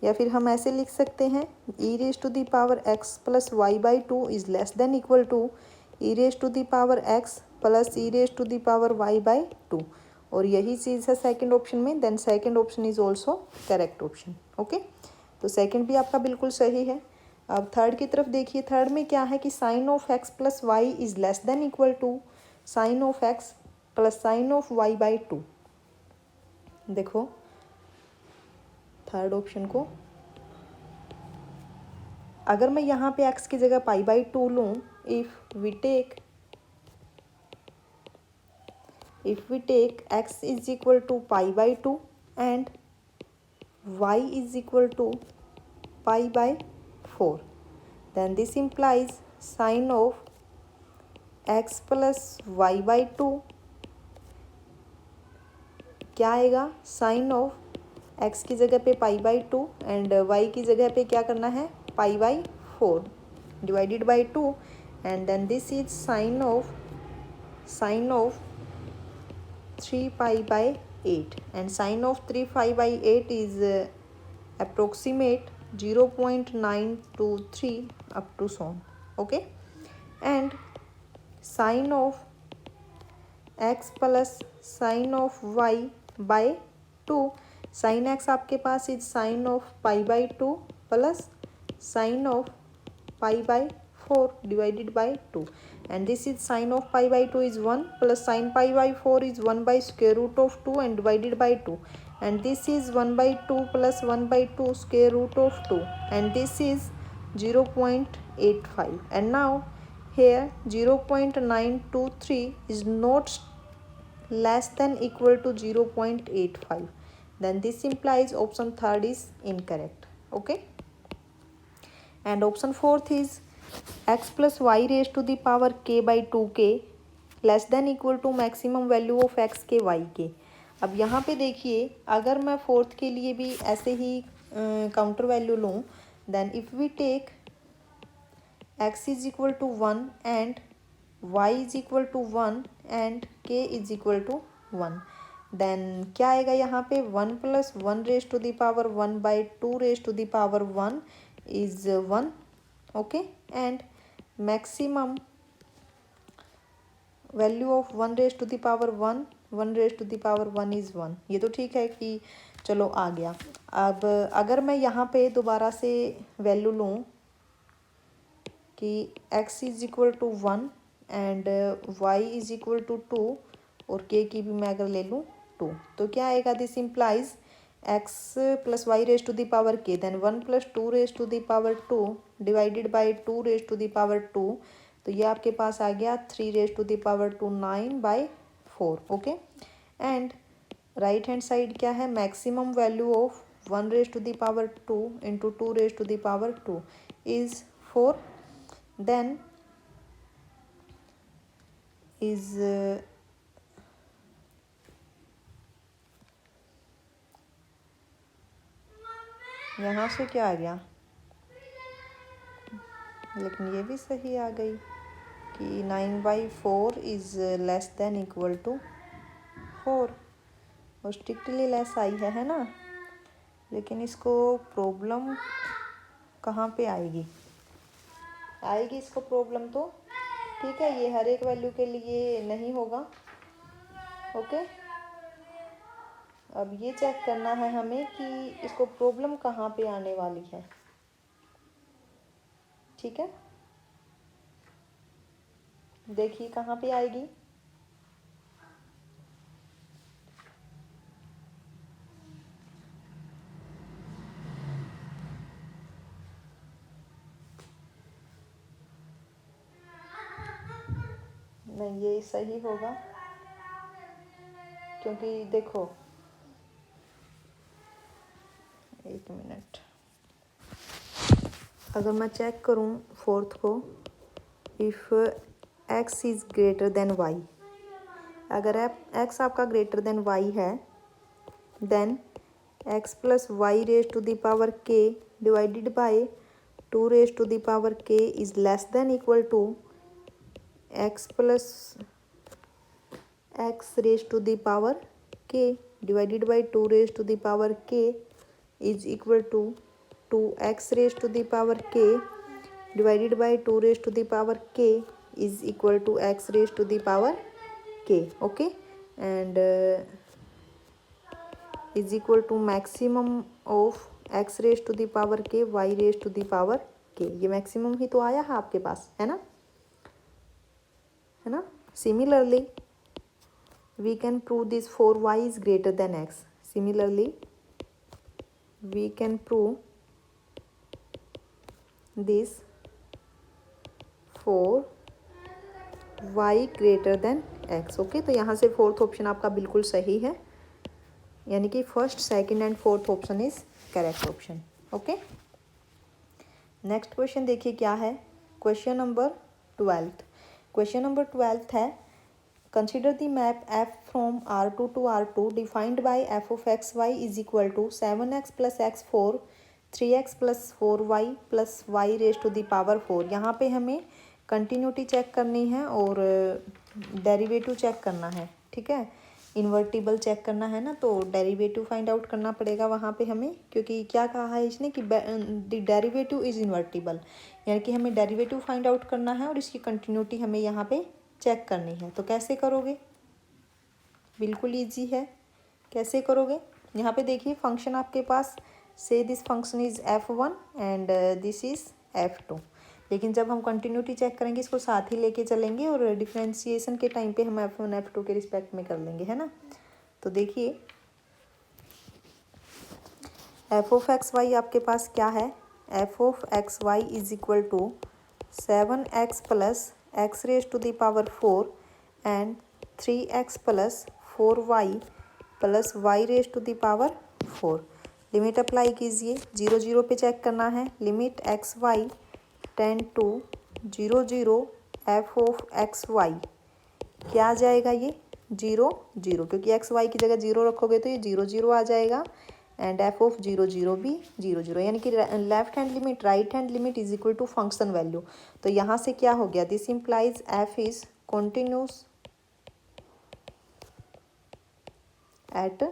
[SPEAKER 1] या फिर हम ऐसे लिख सकते हैं e raised to the power x plus y by 2 is less than equal to e raised to the power x plus e raised to the power y by 2। और यही चीज़ है सेकंड ऑप्शन में। Then second option is also correct option. Okay, तो सेकंड भी आपका बिल्कुल सही है। अब थर्ड की तरफ देखिए। थर्ड में क्या है कि sine of x plus y is less than equal to sine of x plus sine of y by 2। देखो थर्ड ऑप्शन को, अगर मैं यहाँ पे एक्स की जगह पाई बाई 2 लूँ, if we take x is equal to pi by 2 and y is equal to pi by 4, then this implies sin of x plus y by 2 क्या आएगा, साइन ऑफ x की जगह पे पाई बाई 2 एंड y की जगह पे क्या करना है, pi by 4 divided by 2 and then this is sine of 3 pi by 8 and sine of 3 pi by 8 is approximate 0.923 up to so on। okay, and sine of x plus sine of y by 2, sin x आपके पास is sine of pi by 2 plus sine of pi by 4 divided by 2 and this is sine of pi by 2 is 1 plus sine pi by 4 is 1 by square root of 2 and divided by 2 and this is 1 by 2 plus 1 by 2 square root of 2 and this is 0.85 and now here 0.923 is not less than equal to 0.85, then this implies option third is incorrect। okay, and option fourth is x plus y raised to the power k by 2k less than equal to maximum value of x k y k। अब यहाँ पे देखिए, अगर मैं फोर्थ के लिए भी ऐसे ही काउंटर वैल्यू लूँ, then if we take x is equal to 1 and y is equal to 1 and k is equal to 1, then क्या आएगा यहाँ पे 1 plus 1 raise to the power 1 by 2 raise to the power 1 is 1, okay, and maximum value of 1 raise to the power 1 raise to the power 1 is 1। ये तो ठीक है कि चलो आ गया। अब अगर मैं यहाँ पे दोबारा से वैल्यू लूँ कि x is equal to 1 and y is equal to 2 और k की भी मैं अगर ले लूँ 2, तो क्या आएगा, this implies x plus y raise to the power k, then 1 plus 2 raise to the power 2 divided by 2 raise to the power 2, तो ये आपके पास आ गया 3 raise to the power 2 9 by 4, okay. And right hand side क्या है, maximum value of 1 raise to the power 2 into 2 raise to the power 2 is 4, then is यहाँ से क्या आ गया, लेकिन ये भी सही आ गई कि 9/4 is less than equal to 4, और स्ट्रिक्टली लेस आई है ना। लेकिन इसको प्रॉब्लम कहाँ पे आएगी इसको प्रॉब्लम, तो ठीक है, ये हर एक वैल्यू के लिए नहीं होगा, ओके। अब ये चेक करना है हमें कि इसको प्रॉब्लम कहाँ पे आने वाली है, ठीक है। देखिए कहाँ पे आएगी, नहीं ये सही होगा, क्योंकि देखो एक मिनट, अगर मैं चेक करूं फोर्थ को, if x is greater than y, अगर x आपका ग्रेटर देन y है, then x plus y raise to the power k divided by 2 raise to the power k is less than equal to x plus x raise to the power k divided by 2 raise to the power k is equal to 2x raise to the power k divided by 2 raise to the power k is equal to x raise to the power k, okay, and is equal to maximum of x raise to the power k y raise to the power k। ये मैक्सिमम ही तो आया है आपके पास, है ना, Similarly we can prove this 4y is greater than x. Similarly we can prove this 4y greater than x, okay. तो यहाँ से फोर्थ ऑप्शन आपका बिल्कुल सही है, यानी कि first second and fourth option is correct option, okay. Next question देखिए क्या है, क्वेश्चन नंबर 12th है, consider the map f from R2 to R2 defined by f of xy is equal to 7x plus x4 3x plus 4y plus y raise to the power 4। यहाँ पे हमें कंटिन्यूटी चेक करनी है और डेरिवेटिव चेक करना है, ठीक है, इन्वर्टिबल चेक करना है ना, तो डेरिवेटिव फाइंड आउट करना पड़ेगा वहाँ पे हमें, क्योंकि क्या कहा है इसने कि द डेरिवेटिव इज़ इन्वर्टिबल, यानी कि हमें डेरिवेटिव फाइंड आउट करना है और इसकी कंटिन्यूटी हमें यहाँ पे चेक करनी है। तो कैसे करोगे, बिल्कुल ईजी है, कैसे करोगे, यहाँ पे देखिए फंक्शन आपके पास, से this function is f1 and this is f2, लेकिन जब हम कंटिन्यूटी चेक करेंगे इसको साथ ही लेके चलेंगे और डिफ्रेंशिएशन के टाइम पे हम f1 f2 के रिस्पेक्ट में कर लेंगे, है ना। तो देखिए f ऑफ एक्स वाई आपके पास क्या है, f of x y is equal to 7x plus x raise to the power 4 and 3x plus 4y plus y raise to the power 4। Limit apply कीजिए, 0 0 पे चेक करना है, limit x y tend to 0 0 f of x y क्या आ जाएगा, ये 0 0, क्योंकि एक्स वाई की जगह 0 रखोगे तो ये 0 0 आ जाएगा, एंड एफ ऑफ 0 0 भी 0 0, यानी कि left hand limit right hand limit is equal to function value. तो यहाँ से क्या हो गया, this implies f is continuous at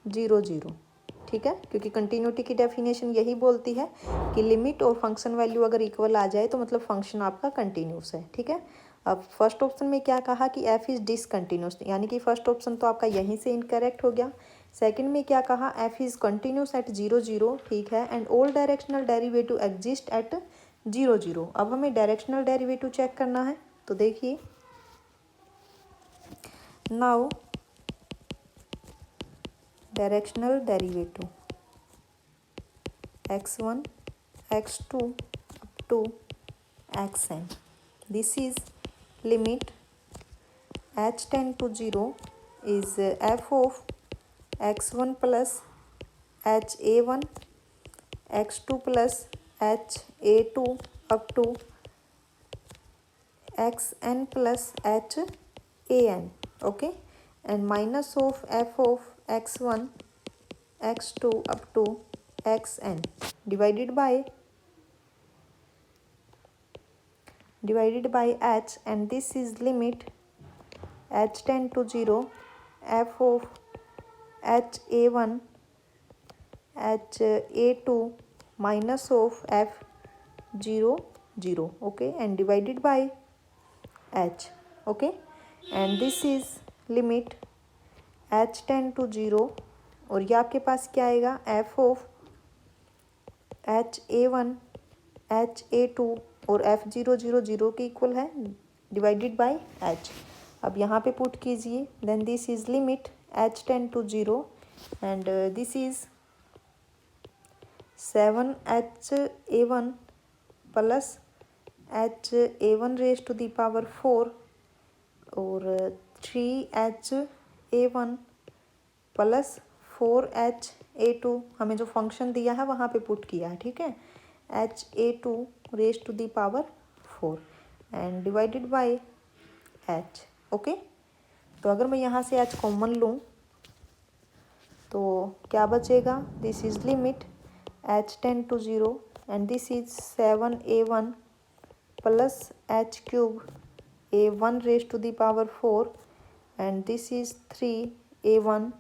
[SPEAKER 1] 0 0, ठीक है, क्योंकि कंटिन्यूटी की डेफिनेशन यही बोलती है कि लिमिट और फंक्शन वैल्यू अगर इक्वल आ जाए तो मतलब फंक्शन आपका कंटिन्यूस है, ठीक है। अब फर्स्ट ऑप्शन में क्या कहा कि एफ इज़ डिसकंटिन्यूस, यानी कि फर्स्ट ऑप्शन तो आपका यहीं से इनकरेक्ट हो गया। सेकंड में क्या कहा, एफ इज़ कंटिन्यूस एट 0 0, ठीक है, and all directional derivative exist at 0 0। अब हमें डायरेक्शनल डेरिवेटिव चेक करना है, तो देखिए now directional derivative x1 x2 up to xn, this is limit h tend to 0 is f of x1 plus ha1 x2 plus ha2 up to xn plus han, okay, and minus of f of x1 x2 up to xn divided by h, and this is limit h tend to 0 f of ha1 ha2 minus of f 0 0, okay, and divided by h, okay, and this is limit h tend to 0, और ये आपके पास क्या आएगा, f ऑफ ha1 ha2 और f0 0 0 के इक्वल है डिवाइडेड बाय h। अब यहाँ पे पुट कीजिए, then this is limit h tend to 0 and this is 7ha1 plus ha1 raise to the power 4 और 3ha1 प्लस 4ha2, हमें जो फंक्शन दिया है वहाँ पे पुट किया है, ठीक है, ha2 raise to the power 4 and divided by h, okay. तो अगर मैं यहाँ से h कॉमन लूँ तो क्या बचेगा, this is limit h tend to 0 and this is 7a1 plus h cube a1 raise to the power 4 and this is 3a1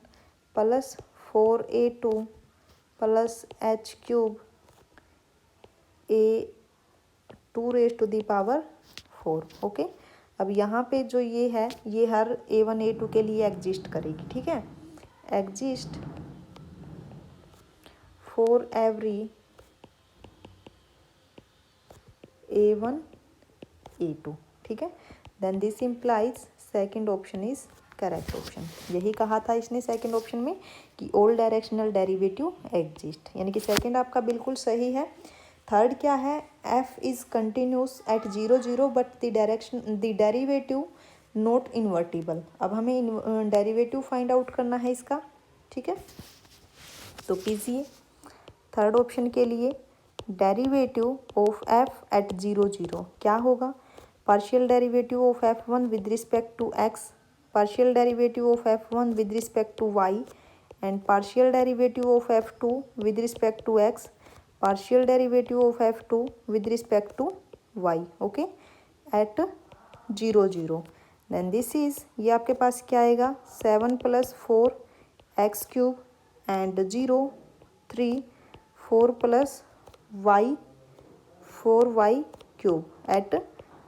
[SPEAKER 1] plus 4a2 plus h cube a2 raise to the power 4, okay. अब यहाँ पे जो ये है ये हर a1 a2 के लिए एग्जिस्ट करेगी, ठीक है, exist for every a1 a2, ठीक है, then this implies second option is correct option. यही कहा था इसने सेकंड ऑप्शन में कि ऑल डायरेक्शनल डेरिवेटिव एग्जिस्ट, यानी कि सेकंड आपका बिल्कुल सही है। थर्ड क्या है, f is continuous at 0 0 but the derivative not invertible. अब हमें डेरिवेटिव फाइंड आउट करना है इसका, ठीक है, तो कीजिए थर्ड ऑप्शन के लिए डेरिवेटिव ऑफ f एट 0 0 क्या होगा, partial derivative of f1 with respect to x, partial derivative of f1 with respect to y and partial derivative of f2 with respect to x, partial derivative of f2 with respect to y, okay, at 0 0, then this is ये आपके पास क्या आएगा 7 plus 4 x cube and 0 3 4 plus y 4y cube at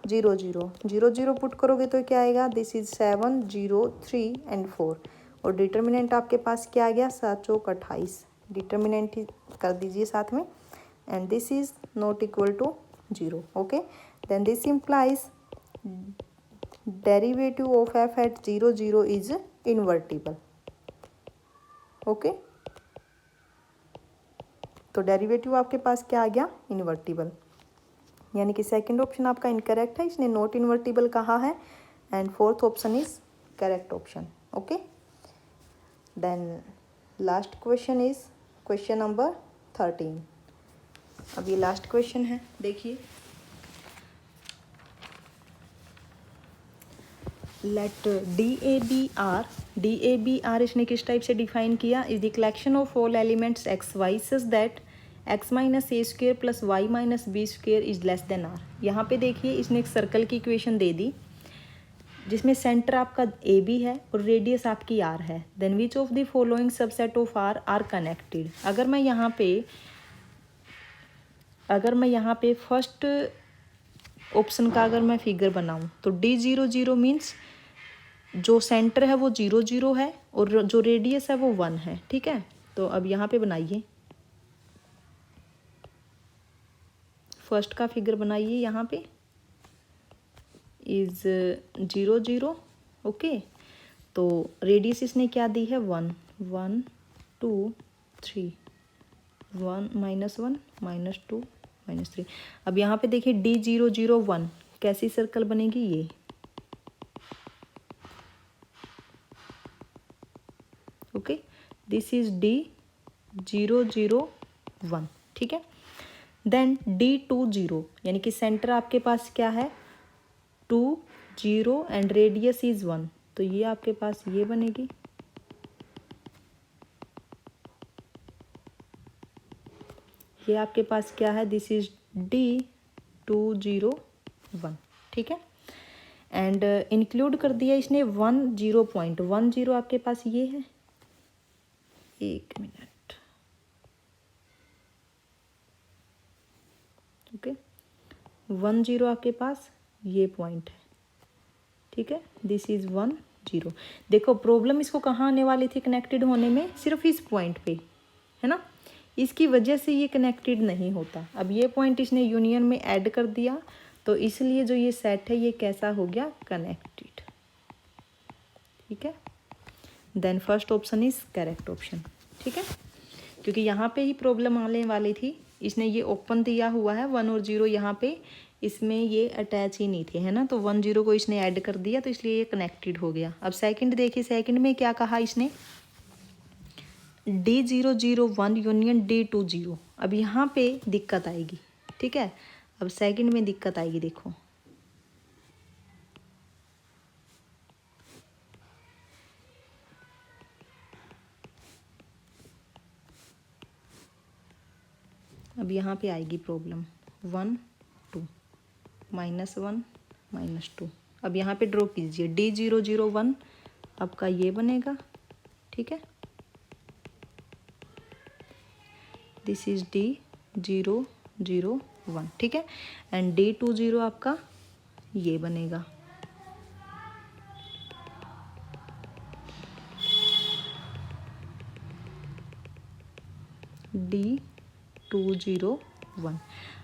[SPEAKER 1] 0 0 0 0 put करोगे तो क्या आएगा, दिस इज 7 0 3 एंड 4 और डिटर्मिनेंट आपके पास क्या आ गया 7 चौक 28, डिटर्मिनेंट ही कर दीजिए साथ में and this is not equal to 0, okay, then this implies derivative of f at 0 0 is invertible, okay. तो डेरिवेटिव आपके पास क्या आ गया, इन्वर्टिबल, यानी कि सेकंड ऑप्शन आपका इनकरेक्ट है, इसने नॉट इन्वर्टिबल कहा है and fourth option is correct option, okay. Then last question is question number 13। अब ये लास्ट क्वेश्चन है, देखिए let d a b r इसने किस टाइप से डिफाइन किया, is the collection of all elements x y such that x minus a square plus y minus b square is less than r. यहाँ पे देखिए इसने एक सर्कल की इक्वेशन दे दी जिसमें सेंटर आपका ए बी है और रेडियस आपकी आर है। Then which of the following subset of r connected. अगर मैं यहाँ पे फर्स्ट ऑप्शन का अगर मैं फिगर बनाऊं तो D00 मीन्स जो सेंटर है वो 0 0 है और जो रेडियस है वो 1 है। ठीक है, तो अब यहाँ पे बनाइए, फर्स्ट का फिगर बनाइए। यहाँ पे इज 0 0। ओके, तो रेडियस इसने क्या दी है 1 1 2 3 1 -1 -2 -3। अब यहाँ पे देखिए D001 कैसी सर्कल बनेगी, ये ओके, दिस इज D001। ठीक है, देन D20 यानी कि सेंटर आपके पास क्या है 2 0 एंड रेडियस इज 1, तो ये आपके पास ये बनेगी। ये आपके पास क्या है, दिस इज D201। ठीक है, एंड इंक्लूड कर दिया इसने 10 आपके पास ये है, एक मिनट, ओके 10 आपके पास ये पॉइंट है। ठीक है, दिस इज 10। देखो प्रॉब्लम इसको कहाँ आने वाली थी कनेक्टेड होने में, सिर्फ इस पॉइंट पे, है ना, इसकी वजह से ये कनेक्टेड नहीं होता। अब ये पॉइंट इसने यूनियन में ऐड कर दिया तो इसलिए जो ये सेट है ये कैसा हो गया, कनेक्टेड। ठीक है, then first option is correct option. ठीक है, क्योंकि यहाँ पे ही प्रॉब्लम आने वाली थी, इसने ये ओपन दिया हुआ है 1 और 0 यहाँ पे, इसमें ये अटैच ही नहीं थे, है ना, तो 1 0 को इसने ऐड कर दिया तो इसलिए ये कनेक्टेड हो गया। अब सेकंड देखिए, सेकंड में क्या कहा इसने, D001 यूनियन D20। अब यहाँ पे दिक्कत आएगी। ठीक है, अब सेकंड में दिक्कत आएगी, देखो अब यहाँ पे आएगी प्रॉब्लम 1 2 -1 -2। अब यहाँ पे ड्रॉ कीजिए D001 आपका ये बनेगा। ठीक है, दिस इज D001। ठीक है, एंड D20 आपका ये बनेगा। D201।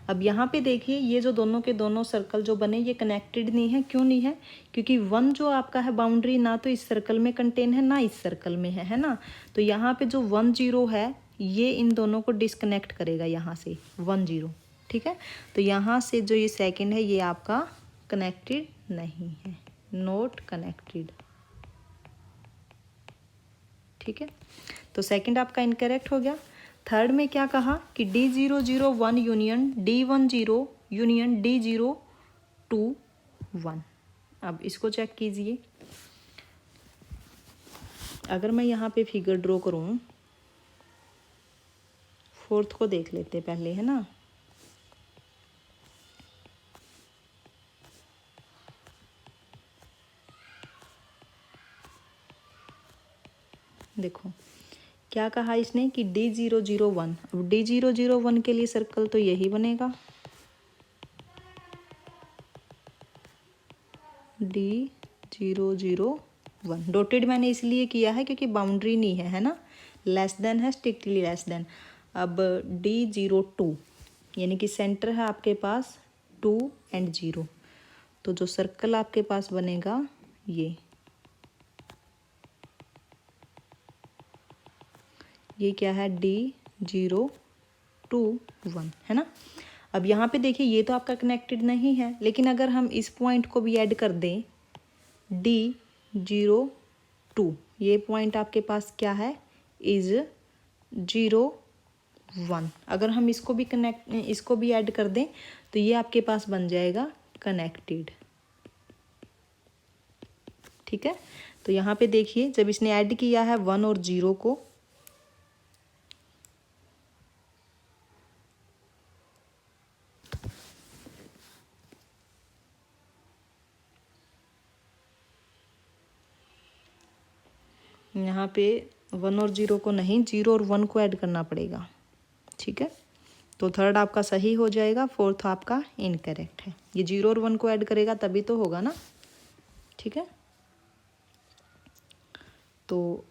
[SPEAKER 1] अब यहाँ पे देखिए ये जो दोनों के दोनों सर्कल जो बने ये कनेक्टेड नहीं है। क्यों नहीं है, क्योंकि 1 जो आपका है बाउंड्री ना तो इस सर्कल में कंटेन है ना इस सर्कल में है ना, तो यहाँ पे जो 1 0 है ये इन दोनों को डिस्कनेक्ट करेगा यहाँ से 1 0। ठीक है, तो यहाँ से जो ये सेकंड है ये आपका कनेक्टेड नहीं है, नॉट कनेक्टेड। ठीक है, तो सेकंड आपका इनकरेक्ट हो गया। थर्ड में क्या कहा कि D001 union D10 union D021। अब इसको चेक कीजिए, अगर मैं यहाँ पे फिगर ड्रॉ करूँ, फोर्थ को देख लेते पहले, है ना, देखो क्या कहा इसने कि D001। अब D001 के लिए सर्कल तो यही बनेगा, D001। डॉटेड मैंने इसलिए किया है क्योंकि बाउंड्री नहीं है, है ना, लेस देन है, स्ट्रिक्टली लेस देन। अब D02 यानी कि सेंटर है आपके पास 2 एंड 0, तो जो सर्कल आपके पास बनेगा ये क्या है, D021, है ना। अब यहाँ पे देखिए ये तो आपका कनेक्टेड नहीं है, लेकिन अगर हम इस पॉइंट को भी ऐड कर दें D02, ये पॉइंट आपके पास क्या है, इज 0 1। अगर हम इसको भी ऐड कर दें तो ये आपके पास बन जाएगा कनेक्टेड। ठीक है। तो यहाँ पे देखिए जब इसने ऐड किया है 1 और 0 को, यहाँ पे 1 और 0 को नहीं, 0 और 1 को ऐड करना पड़ेगा। ठीक है, तो थर्ड आपका सही हो जाएगा, फोर्थ आपका इनकरेक्ट है। ये 0 और 1 को ऐड करेगा तभी तो होगा ना। ठीक है, तो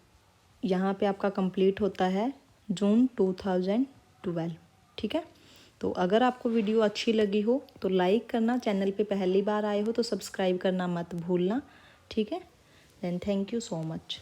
[SPEAKER 1] यहाँ पे आपका कंप्लीट होता है जून 2012। ठीक है, तो अगर आपको वीडियो अच्छी लगी हो तो लाइक करना, चैनल पे पहली बार आए हो तो सब्सक्राइब करना मत भूलना। ठीक है, then thank you so much.